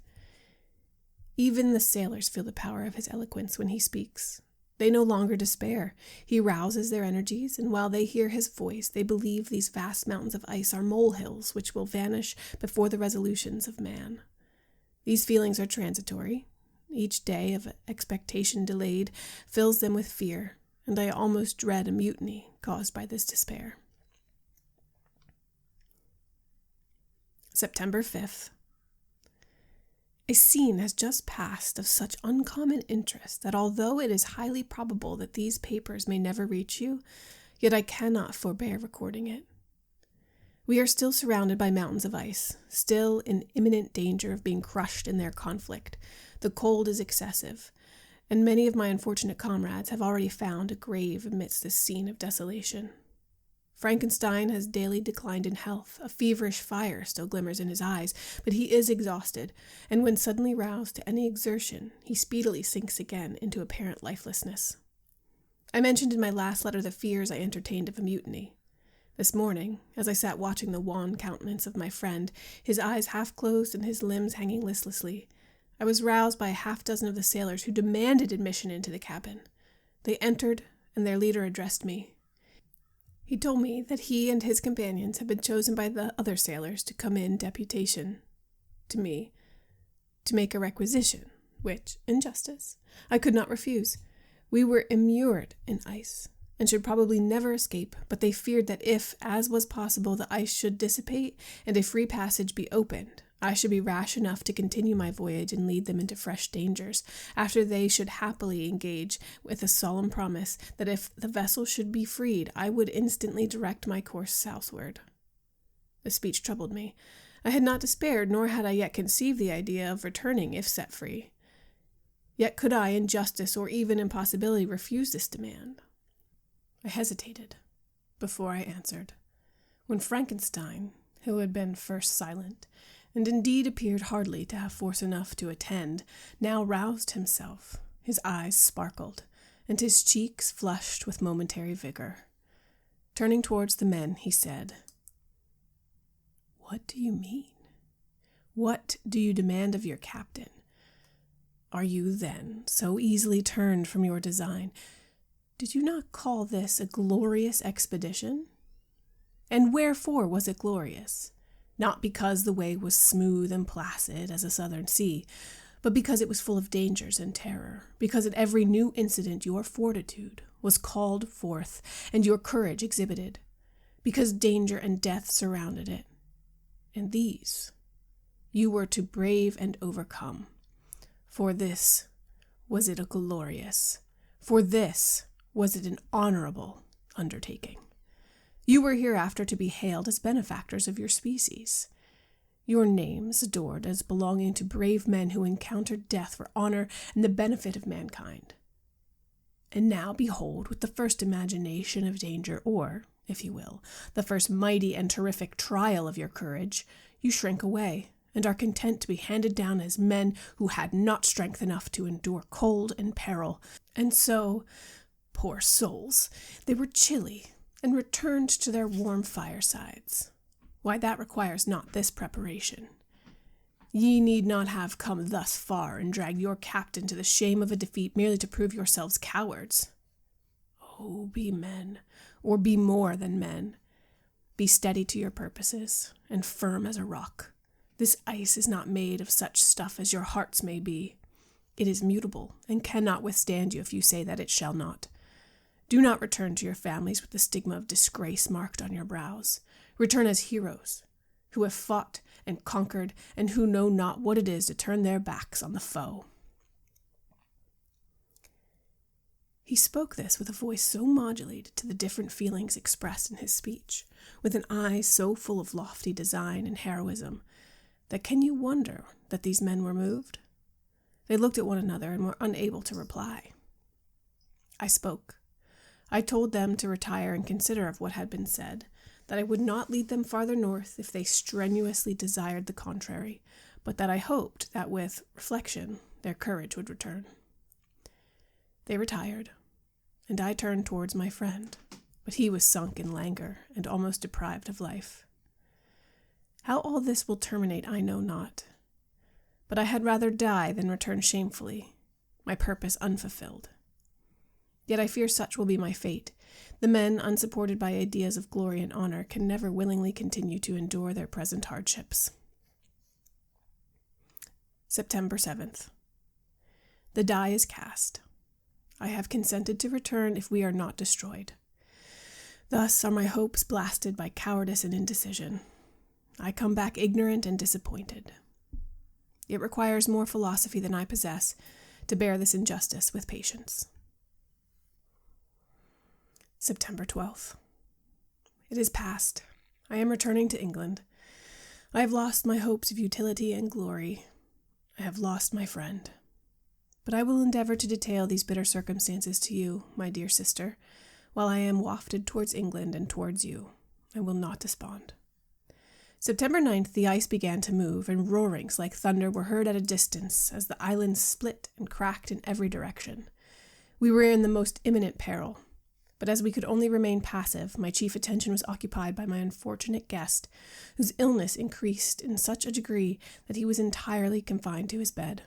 Even the sailors feel the power of his eloquence when he speaks. They no longer despair. He rouses their energies, and while they hear his voice, they believe these vast mountains of ice are molehills which will vanish before the resolutions of man. These feelings are transitory. Each day of expectation delayed fills them with fear, and I almost dread a mutiny caused by this despair. September 5th. A scene has just passed of such uncommon interest that although it is highly probable that these papers may never reach you, yet I cannot forbear recording it. We are still surrounded by mountains of ice, still in imminent danger of being crushed in their conflict. The cold is excessive, and many of my unfortunate comrades have already found a grave amidst this scene of desolation. Frankenstein has daily declined in health. A feverish fire still glimmers in his eyes, but he is exhausted, and when suddenly roused to any exertion, he speedily sinks again into apparent lifelessness. I mentioned in my last letter the fears I entertained of a mutiny. This morning, as I sat watching the wan countenance of my friend, his eyes half closed and his limbs hanging listlessly, I was roused by a half-dozen of the sailors who demanded admission into the cabin. They entered, and their leader addressed me. He told me that he and his companions had been chosen by the other sailors to come in deputation to me to make a requisition, which, in justice, I could not refuse. We were immured in ice, and should probably never escape, but they feared that if, as was possible, the ice should dissipate and a free passage be opened, I should be rash enough to continue my voyage and lead them into fresh dangers, after they should happily engage with a solemn promise that if the vessel should be freed, I would instantly direct my course southward. The speech troubled me. I had not despaired, nor had I yet conceived the idea of returning if set free. Yet could I, in justice or even in possibility, refuse this demand? I hesitated before I answered, when Frankenstein, who had been first silent, and indeed appeared hardly to have force enough to attend, now roused himself. His eyes sparkled, and his cheeks flushed with momentary vigor. Turning towards the men, he said, "What do you mean? What do you demand of your captain? Are you, then, so easily turned from your design? Did you not call this a glorious expedition? And wherefore was it glorious? Not because the way was smooth and placid as a southern sea, but because it was full of dangers and terror, because at every new incident your fortitude was called forth and your courage exhibited, because danger and death surrounded it. And these you were to brave and overcome. For this was it a glorious, for this was it an honorable undertaking. You were hereafter to be hailed as benefactors of your species, your names adored as belonging to brave men who encountered death for honor and the benefit of mankind. And now behold, with the first imagination of danger, or, if you will, the first mighty and terrific trial of your courage, you shrink away, and are content to be handed down as men who had not strength enough to endure cold and peril. And so, poor souls, they were chilly, and returned to their warm firesides. Why, that requires not this preparation. Ye need not have come thus far and dragged your captain to the shame of a defeat merely to prove yourselves cowards. Oh, be men, or be more than men. Be steady to your purposes, and firm as a rock. This ice is not made of such stuff as your hearts may be. It is mutable, and cannot withstand you if you say that it shall not. Do not return to your families with the stigma of disgrace marked on your brows. Return as heroes, who have fought and conquered, and who know not what it is to turn their backs on the foe. He spoke this with a voice so modulated to the different feelings expressed in his speech, with an eye so full of lofty design and heroism, that can you wonder that these men were moved? They looked at one another and were unable to reply. I spoke. I told them to retire and consider of what had been said, that I would not lead them farther north if they strenuously desired the contrary, but that I hoped that with reflection their courage would return. They retired, and I turned towards my friend, but he was sunk in languor and almost deprived of life. How all this will terminate I know not, but I had rather die than return shamefully, my purpose unfulfilled. Yet I fear such will be my fate. The men, unsupported by ideas of glory and honor, can never willingly continue to endure their present hardships. September 7th. The die is cast. I have consented to return if we are not destroyed. Thus are my hopes blasted by cowardice and indecision. I come back ignorant and disappointed. It requires more philosophy than I possess to bear this injustice with patience. September 12th. It is past. I am returning to England. I have lost my hopes of utility and glory. I have lost my friend. But I will endeavor to detail these bitter circumstances to you, my dear sister, while I am wafted towards England and towards you. I will not despond. September 9th, the ice began to move, and roarings like thunder were heard at a distance as the island split and cracked in every direction. We were in the most imminent peril. But as we could only remain passive, my chief attention was occupied by my unfortunate guest, whose illness increased in such a degree that he was entirely confined to his bed.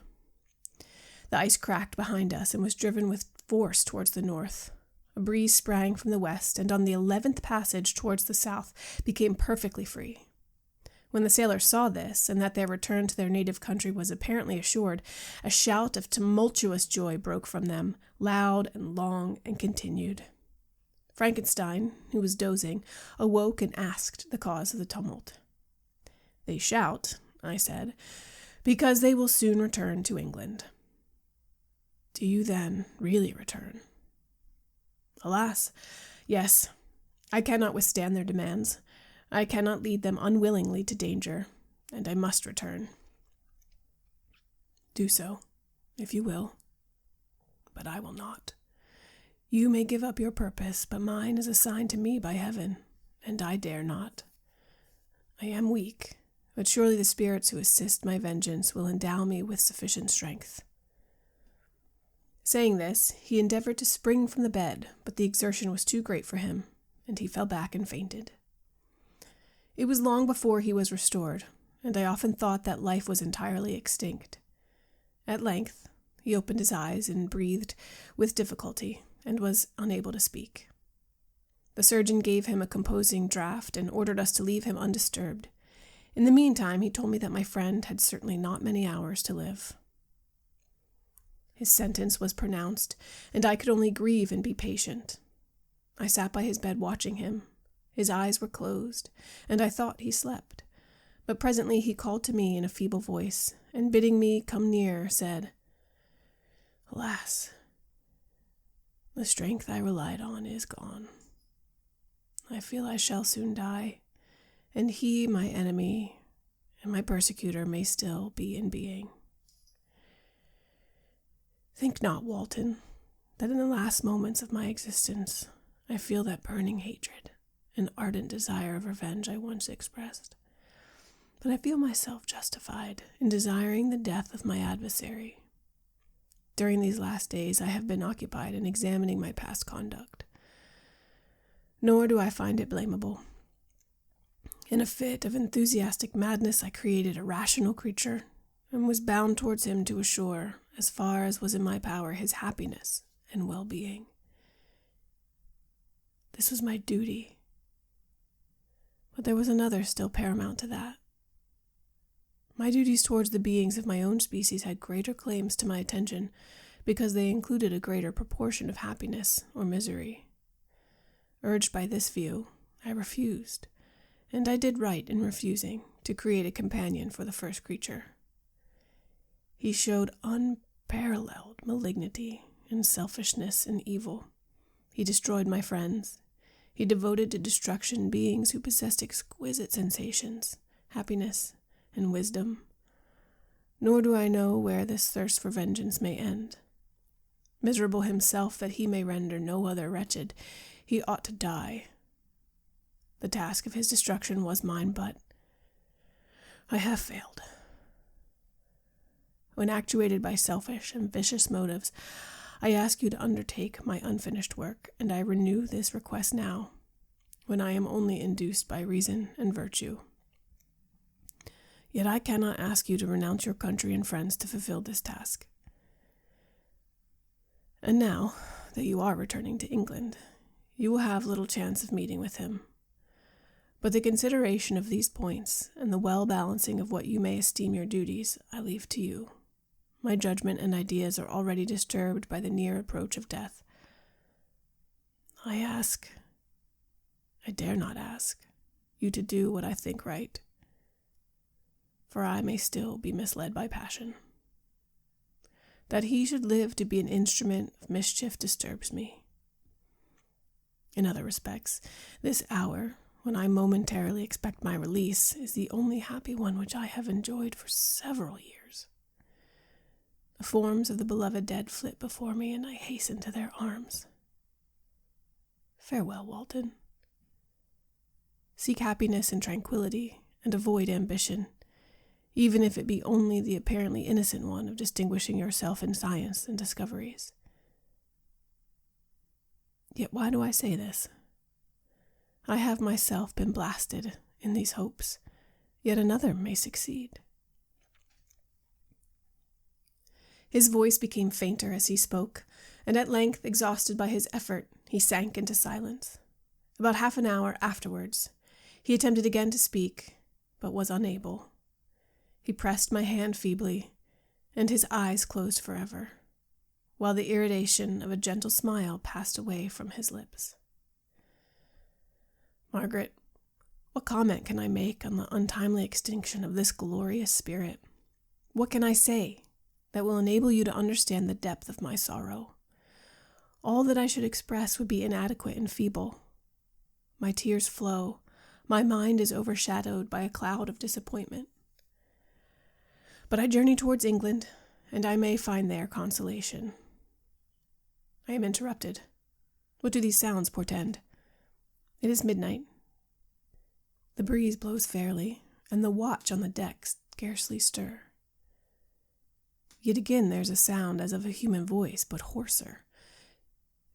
The ice cracked behind us and was driven with force towards the north. A breeze sprang from the west, and on the 11th passage towards the south became perfectly free. When the sailors saw this, and that their return to their native country was apparently assured, a shout of tumultuous joy broke from them, loud and long, and continued. Frankenstein, who was dozing, awoke and asked the cause of the tumult. "They shout," I said, "because they will soon return to England." "Do you then really return?" "Alas, yes. I cannot withstand their demands. I cannot lead them unwillingly to danger, and I must return." "Do so, if you will. But I will not. You may give up your purpose, but mine is assigned to me by heaven, and I dare not. I am weak, but surely the spirits who assist my vengeance will endow me with sufficient strength." Saying this, he endeavored to spring from the bed, but the exertion was too great for him, and he fell back and fainted. It was long before he was restored, and I often thought that life was entirely extinct. At length, he opened his eyes and breathed with difficulty, and was unable to speak. The surgeon gave him a composing draught and ordered us to leave him undisturbed. In the meantime, he told me that my friend had certainly not many hours to live. His sentence was pronounced, and I could only grieve and be patient. I sat by his bed watching him. His eyes were closed, and I thought he slept. But presently he called to me in a feeble voice, and bidding me come near, said, "Alas, the strength I relied on is gone. I feel I shall soon die, and he, my enemy, and my persecutor, may still be in being. Think not, Walton, that in the last moments of my existence I feel that burning hatred and ardent desire of revenge I once expressed, but I feel myself justified in desiring the death of my adversary. During these last days I have been occupied in examining my past conduct, nor do I find it blamable. In a fit of enthusiastic madness I created a rational creature, and was bound towards him to assure, as far as was in my power, his happiness and well-being. This was my duty. But there was another still paramount to that. My duties towards the beings of my own species had greater claims to my attention, because they included a greater proportion of happiness or misery. Urged by this view, I refused, and I did right in refusing to create a companion for the first creature. He showed unparalleled malignity and selfishness and evil. He destroyed my friends. He devoted to destruction beings who possessed exquisite sensations, happiness, and wisdom. Nor do I know where this thirst for vengeance may end. Miserable himself that he may render no other wretched, he ought to die. The task of his destruction was mine, but I have failed. When actuated by selfish and vicious motives, I ask you to undertake my unfinished work, and I renew this request now, when I am only induced by reason and virtue. Yet I cannot ask you to renounce your country and friends to fulfill this task. And now that you are returning to England, you will have little chance of meeting with him. But the consideration of these points, and the well-balancing of what you may esteem your duties, I leave to you. My judgment and ideas are already disturbed by the near approach of death. I dare not ask, you to do what I think right, for I may still be misled by passion. That he should live to be an instrument of mischief disturbs me. In other respects, this hour, when I momentarily expect my release, is the only happy one which I have enjoyed for several years. The forms of the beloved dead flit before me, and I hasten to their arms. Farewell, Walton. Seek happiness and tranquility, and avoid ambition, even if it be only the apparently innocent one of distinguishing yourself in science and discoveries. Yet why do I say this? I have myself been blasted in these hopes, yet another may succeed. His voice became fainter as he spoke, and at length, exhausted by his effort, he sank into silence. About half an hour afterwards, he attempted again to speak, but was unable. He pressed my hand feebly, and his eyes closed forever, while the irritation of a gentle smile passed away from his lips. Margaret, what comment can I make on the untimely extinction of this glorious spirit? What can I say that will enable you to understand the depth of my sorrow? All that I should express would be inadequate and feeble. My tears flow. My mind is overshadowed by a cloud of disappointment. But I journey towards England, and I may find there consolation. I am interrupted. What do these sounds portend? It is midnight. The breeze blows fairly, and the watch on the deck scarcely stir. Yet again there's a sound as of a human voice, but hoarser.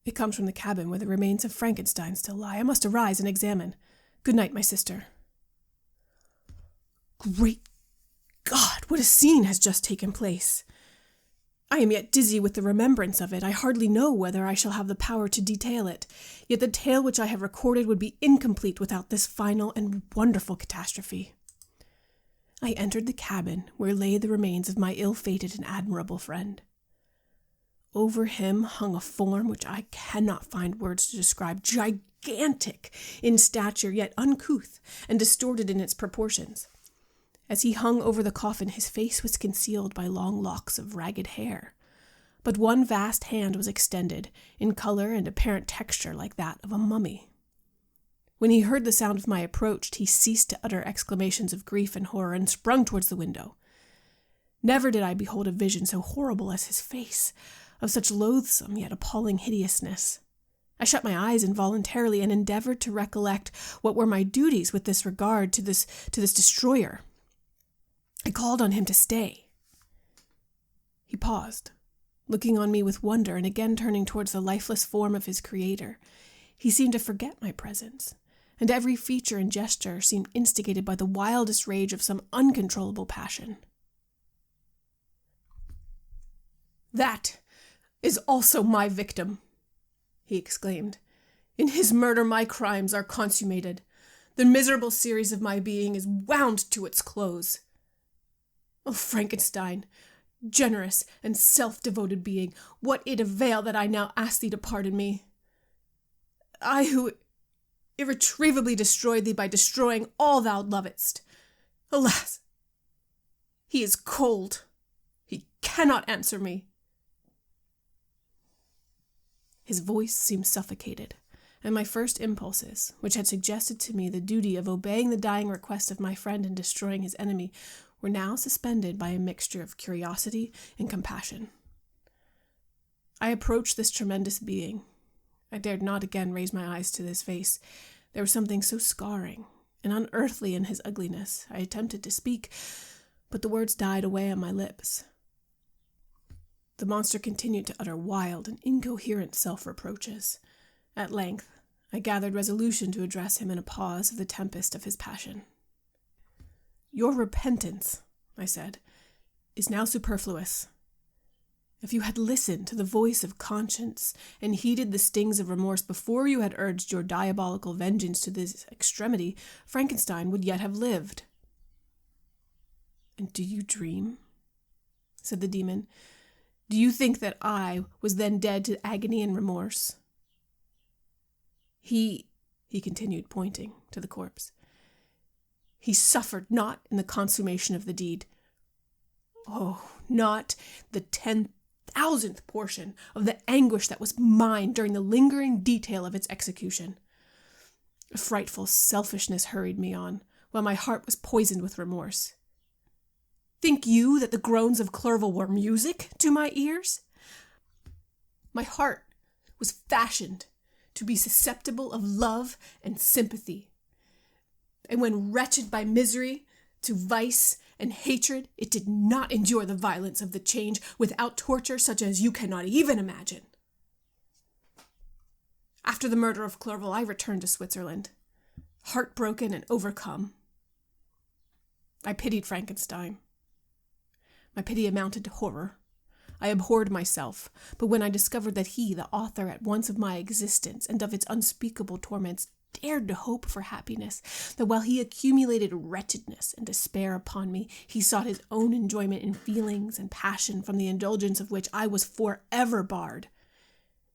It comes from the cabin where the remains of Frankenstein still lie. I must arise and examine. Good night, my sister. Great God, what a scene has just taken place! I am yet dizzy with the remembrance of it. I hardly know whether I shall have the power to detail it. Yet the tale which I have recorded would be incomplete without this final and wonderful catastrophe. I entered the cabin where lay the remains of my ill-fated and admirable friend. Over him hung a form which I cannot find words to describe, gigantic in stature, yet uncouth and distorted in its proportions. As he hung over the coffin, his face was concealed by long locks of ragged hair, but one vast hand was extended, in color and apparent texture like that of a mummy. When he heard the sound of my approach, he ceased to utter exclamations of grief and horror, and sprung towards the window. Never did I behold a vision so horrible as his face, of such loathsome yet appalling hideousness. I shut my eyes involuntarily, and endeavored to recollect what were my duties with this regard to this destroyer. I called on him to stay. He paused, looking on me with wonder, and again turning towards the lifeless form of his creator. He seemed to forget my presence, and every feature and gesture seemed instigated by the wildest rage of some uncontrollable passion. "That is also my victim," he exclaimed. "In his murder my crimes are consummated. The miserable series of my being is wound to its close. O Frankenstein, generous and self-devoted being, what it avail that I now ask thee to pardon me? I who irretrievably destroyed thee by destroying all thou lovedst. Alas, he is cold. He cannot answer me." His voice seemed suffocated, and my first impulses, which had suggested to me the duty of obeying the dying request of my friend and destroying his enemy, were now suspended by a mixture of curiosity and compassion. I approached this tremendous being. I dared not again raise my eyes to his face. There was something so scarring and unearthly in his ugliness. I attempted to speak, but the words died away on my lips. The monster continued to utter wild and incoherent self-reproaches. At length, I gathered resolution to address him in a pause of the tempest of his passion. "Your repentance," I said, "is now superfluous. If you had listened to the voice of conscience and heeded the stings of remorse before you had urged your diabolical vengeance to this extremity, Frankenstein would yet have lived." "And do you dream?" said the demon. "Do you think that I was then dead to agony and remorse? He continued, pointing to the corpse, "he suffered not in the consummation of the deed. Oh, not the 10,000th portion of the anguish that was mine during the lingering detail of its execution. A frightful selfishness hurried me on, while my heart was poisoned with remorse. Think you that the groans of Clerval were music to my ears? My heart was fashioned to be susceptible of love and sympathy. And when wretched by misery, to vice and hatred, it did not endure the violence of the change without torture such as you cannot even imagine. After the murder of Clerval, I returned to Switzerland, heartbroken and overcome. I pitied Frankenstein. My pity amounted to horror. I abhorred myself, but when I discovered that he, the author at once of my existence and of its unspeakable torments, dared to hope for happiness, that while he accumulated wretchedness and despair upon me, he sought his own enjoyment in feelings and passion from the indulgence of which I was forever barred,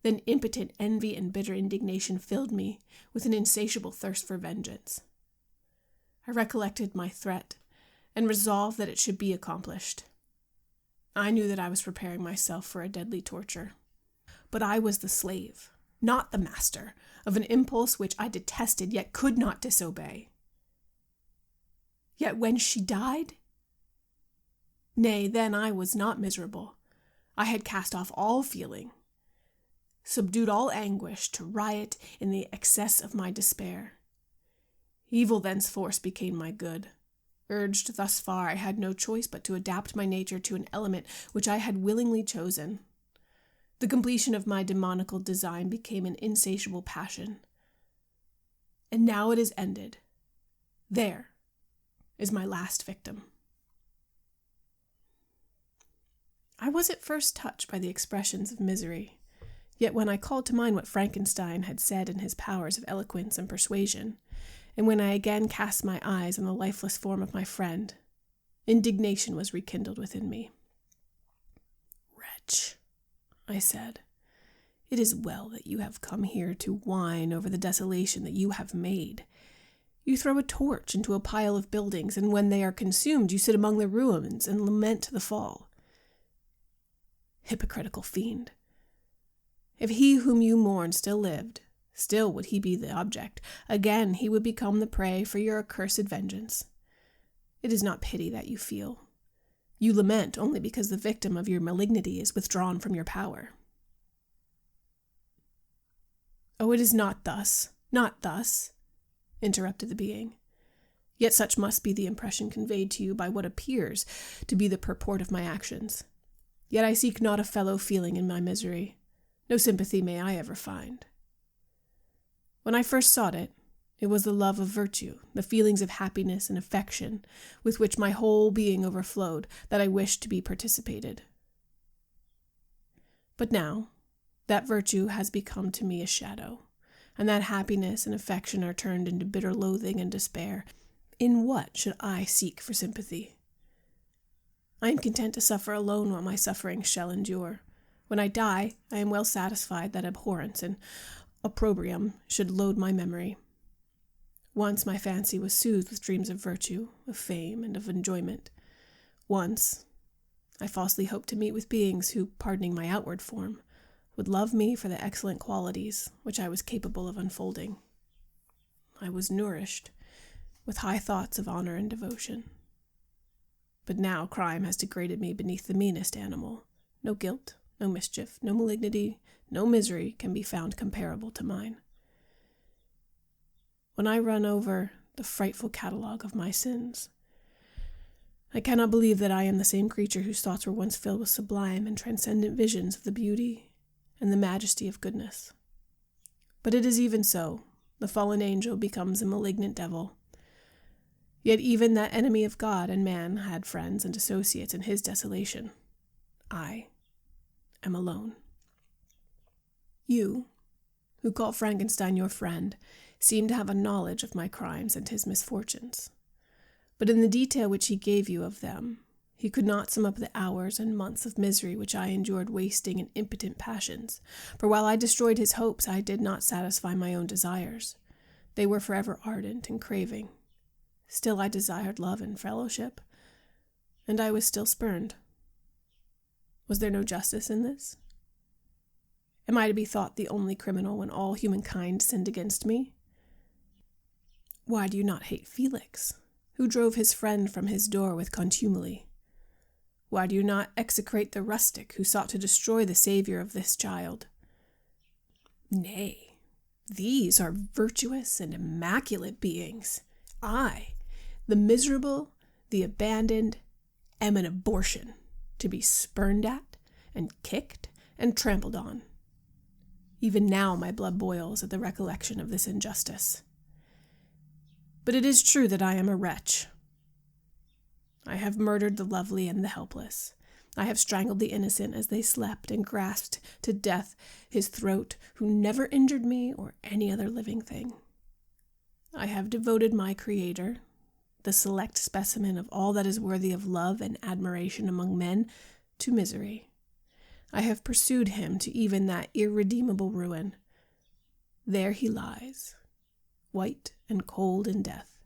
then impotent envy and bitter indignation filled me with an insatiable thirst for vengeance. I recollected my threat and resolved that it should be accomplished. I knew that I was preparing myself for a deadly torture, but I was the slave, not the master, of an impulse which I detested yet could not disobey. Yet when she died, nay, then I was not miserable. I had cast off all feeling, subdued all anguish to riot in the excess of my despair. Evil thenceforth became my good. Urged thus far, I had no choice but to adapt my nature to an element which I had willingly chosen. The completion of my demoniacal design became an insatiable passion. And now it is ended. There is my last victim. I was at first touched by the expressions of misery, yet when I called to mind what Frankenstein had said in his powers of eloquence and persuasion, and when I again cast my eyes on the lifeless form of my friend, indignation was rekindled within me. "Wretch," I said, "it is well that you have come here to whine over the desolation that you have made. You throw a torch into a pile of buildings, and when they are consumed, you sit among the ruins and lament the fall. Hypocritical fiend! If he whom you mourn still lived, still would he be the object. Again he would become the prey for your accursed vengeance. It is not pity that you feel. You lament only because the victim of your malignity is withdrawn from your power." "Oh, it is not thus, interrupted the being. "Yet such must be the impression conveyed to you by what appears to be the purport of my actions. Yet I seek not a fellow feeling in my misery. No sympathy may I ever find. When I first sought it, it was the love of virtue, the feelings of happiness and affection with which my whole being overflowed, that I wished to be participated. But now, that virtue has become to me a shadow, and that happiness and affection are turned into bitter loathing and despair. In what should I seek for sympathy? I am content to suffer alone while my sufferings shall endure. When I die, I am well satisfied that abhorrence and opprobrium should load my memory. Once my fancy was soothed with dreams of virtue, of fame, and of enjoyment. Once I falsely hoped to meet with beings who, pardoning my outward form, would love me for the excellent qualities which I was capable of unfolding. I was nourished with high thoughts of honor and devotion. But now crime has degraded me beneath the meanest animal. No guilt, no mischief, no malignity, no misery can be found comparable to mine. When I run over the frightful catalogue of my sins, I cannot believe that I am the same creature whose thoughts were once filled with sublime and transcendent visions of the beauty and the majesty of goodness. But it is even so. The fallen angel becomes a malignant devil. Yet even that enemy of God and man had friends and associates in his desolation. I am alone. You, who call Frankenstein your friend, seem to have a knowledge of my crimes and his misfortunes. But in the detail which he gave you of them, he could not sum up the hours and months of misery which I endured wasting in impotent passions. For while I destroyed his hopes, I did not satisfy my own desires. They were forever ardent and craving. Still I desired love and fellowship, and I was still spurned. Was there no justice in this? Am I to be thought the only criminal when all humankind sinned against me? Why do you not hate Felix, who drove his friend from his door with contumely? Why do you not execrate the rustic who sought to destroy the Savior of this child? Nay, these are virtuous and immaculate beings. I, the miserable, the abandoned, am an abortion, to be spurned at and kicked and trampled on. Even now my blood boils at the recollection of this injustice. But it is true that I am a wretch. I have murdered the lovely and the helpless. I have strangled the innocent as they slept and grasped to death his throat who never injured me or any other living thing. I have devoted my Creator, the select specimen of all that is worthy of love and admiration among men, to misery. I have pursued him to even that irredeemable ruin. There he lies, white and cold in death.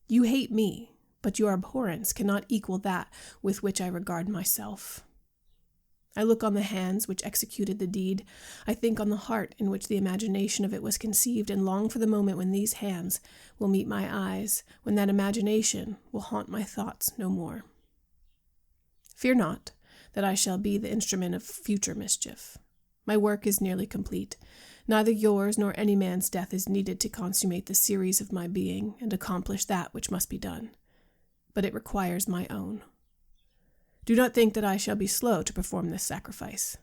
You hate me, but your abhorrence cannot equal that with which I regard myself. I look on the hands which executed the deed. I think on the heart in which the imagination of it was conceived, and long for the moment when these hands will meet my eyes, when that imagination will haunt my thoughts no more. Fear not that I shall be the instrument of future mischief. My work is nearly complete. Neither yours nor any man's death is needed to consummate the series of my being and accomplish that which must be done. But it requires my own. Do not think that I shall be slow to perform this sacrifice.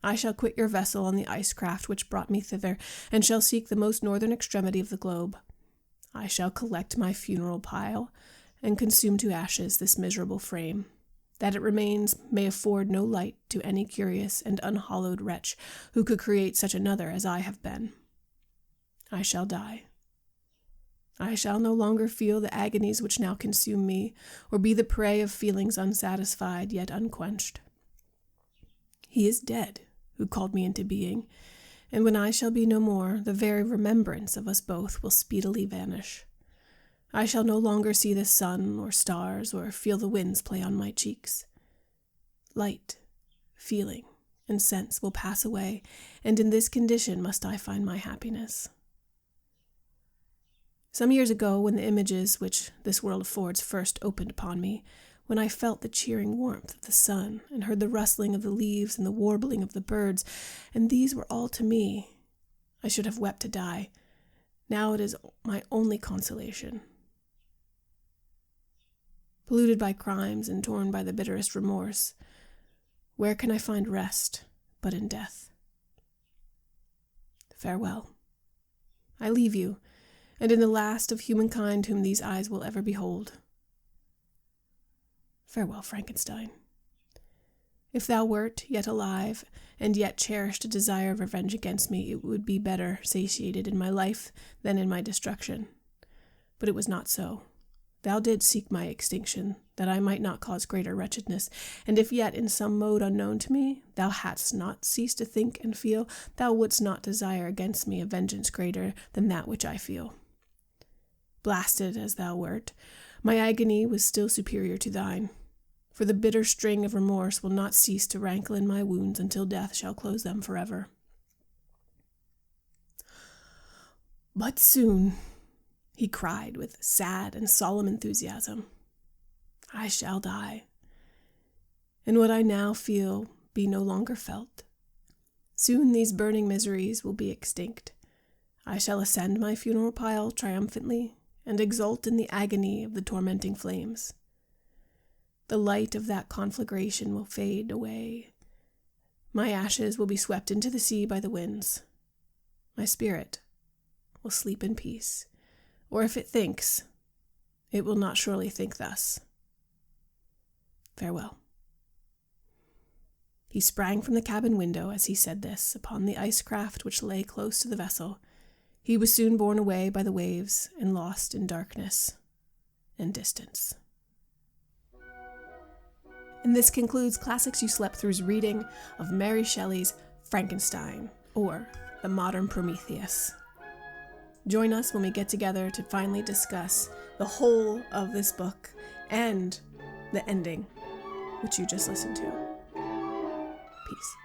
I shall quit your vessel on the ice craft which brought me thither, and shall seek the most northern extremity of the globe. I shall collect my funeral pile, and consume to ashes this miserable frame. That it remains may afford no light to any curious and unhallowed wretch who could create such another as I have been. I shall die. I shall no longer feel the agonies which now consume me, or be the prey of feelings unsatisfied yet unquenched. He is dead who called me into being, and when I shall be no more, the very remembrance of us both will speedily vanish. I shall no longer see the sun or stars, or feel the winds play on my cheeks. Light, feeling, and sense will pass away, and in this condition must I find my happiness. Some years ago, when the images which this world affords first opened upon me, when I felt the cheering warmth of the sun, and heard the rustling of the leaves and the warbling of the birds, and these were all to me, I should have wept to die. Now it is my only consolation. Polluted by crimes and torn by the bitterest remorse, where can I find rest but in death? Farewell. I leave you, and in the last of humankind whom these eyes will ever behold. Farewell, Frankenstein. If thou wert yet alive, and yet cherished a desire of revenge against me, it would be better satiated in my life than in my destruction. But it was not so. Thou didst seek my extinction, that I might not cause greater wretchedness, and if yet in some mode unknown to me, thou hadst not ceased to think and feel, thou wouldst not desire against me a vengeance greater than that which I feel. Blasted as thou wert, my agony was still superior to thine, for the bitter string of remorse will not cease to rankle in my wounds until death shall close them forever. But soon, he cried with sad and solemn enthusiasm, I shall die, and what I now feel be no longer felt. Soon these burning miseries will be extinct. I shall ascend my funeral pile triumphantly, and exult in the agony of the tormenting flames. The light of that conflagration will fade away. My ashes will be swept into the sea by the winds. My spirit will sleep in peace, or if it thinks, it will not surely think thus. Farewell. He sprang from the cabin window as he said this upon the ice craft which lay close to the vessel. He was soon borne away by the waves and lost in darkness and distance. And this concludes Classics You Slept Through's reading of Mary Shelley's Frankenstein, or The Modern Prometheus. Join us when we get together to finally discuss the whole of this book and the ending, which you just listened to. Peace.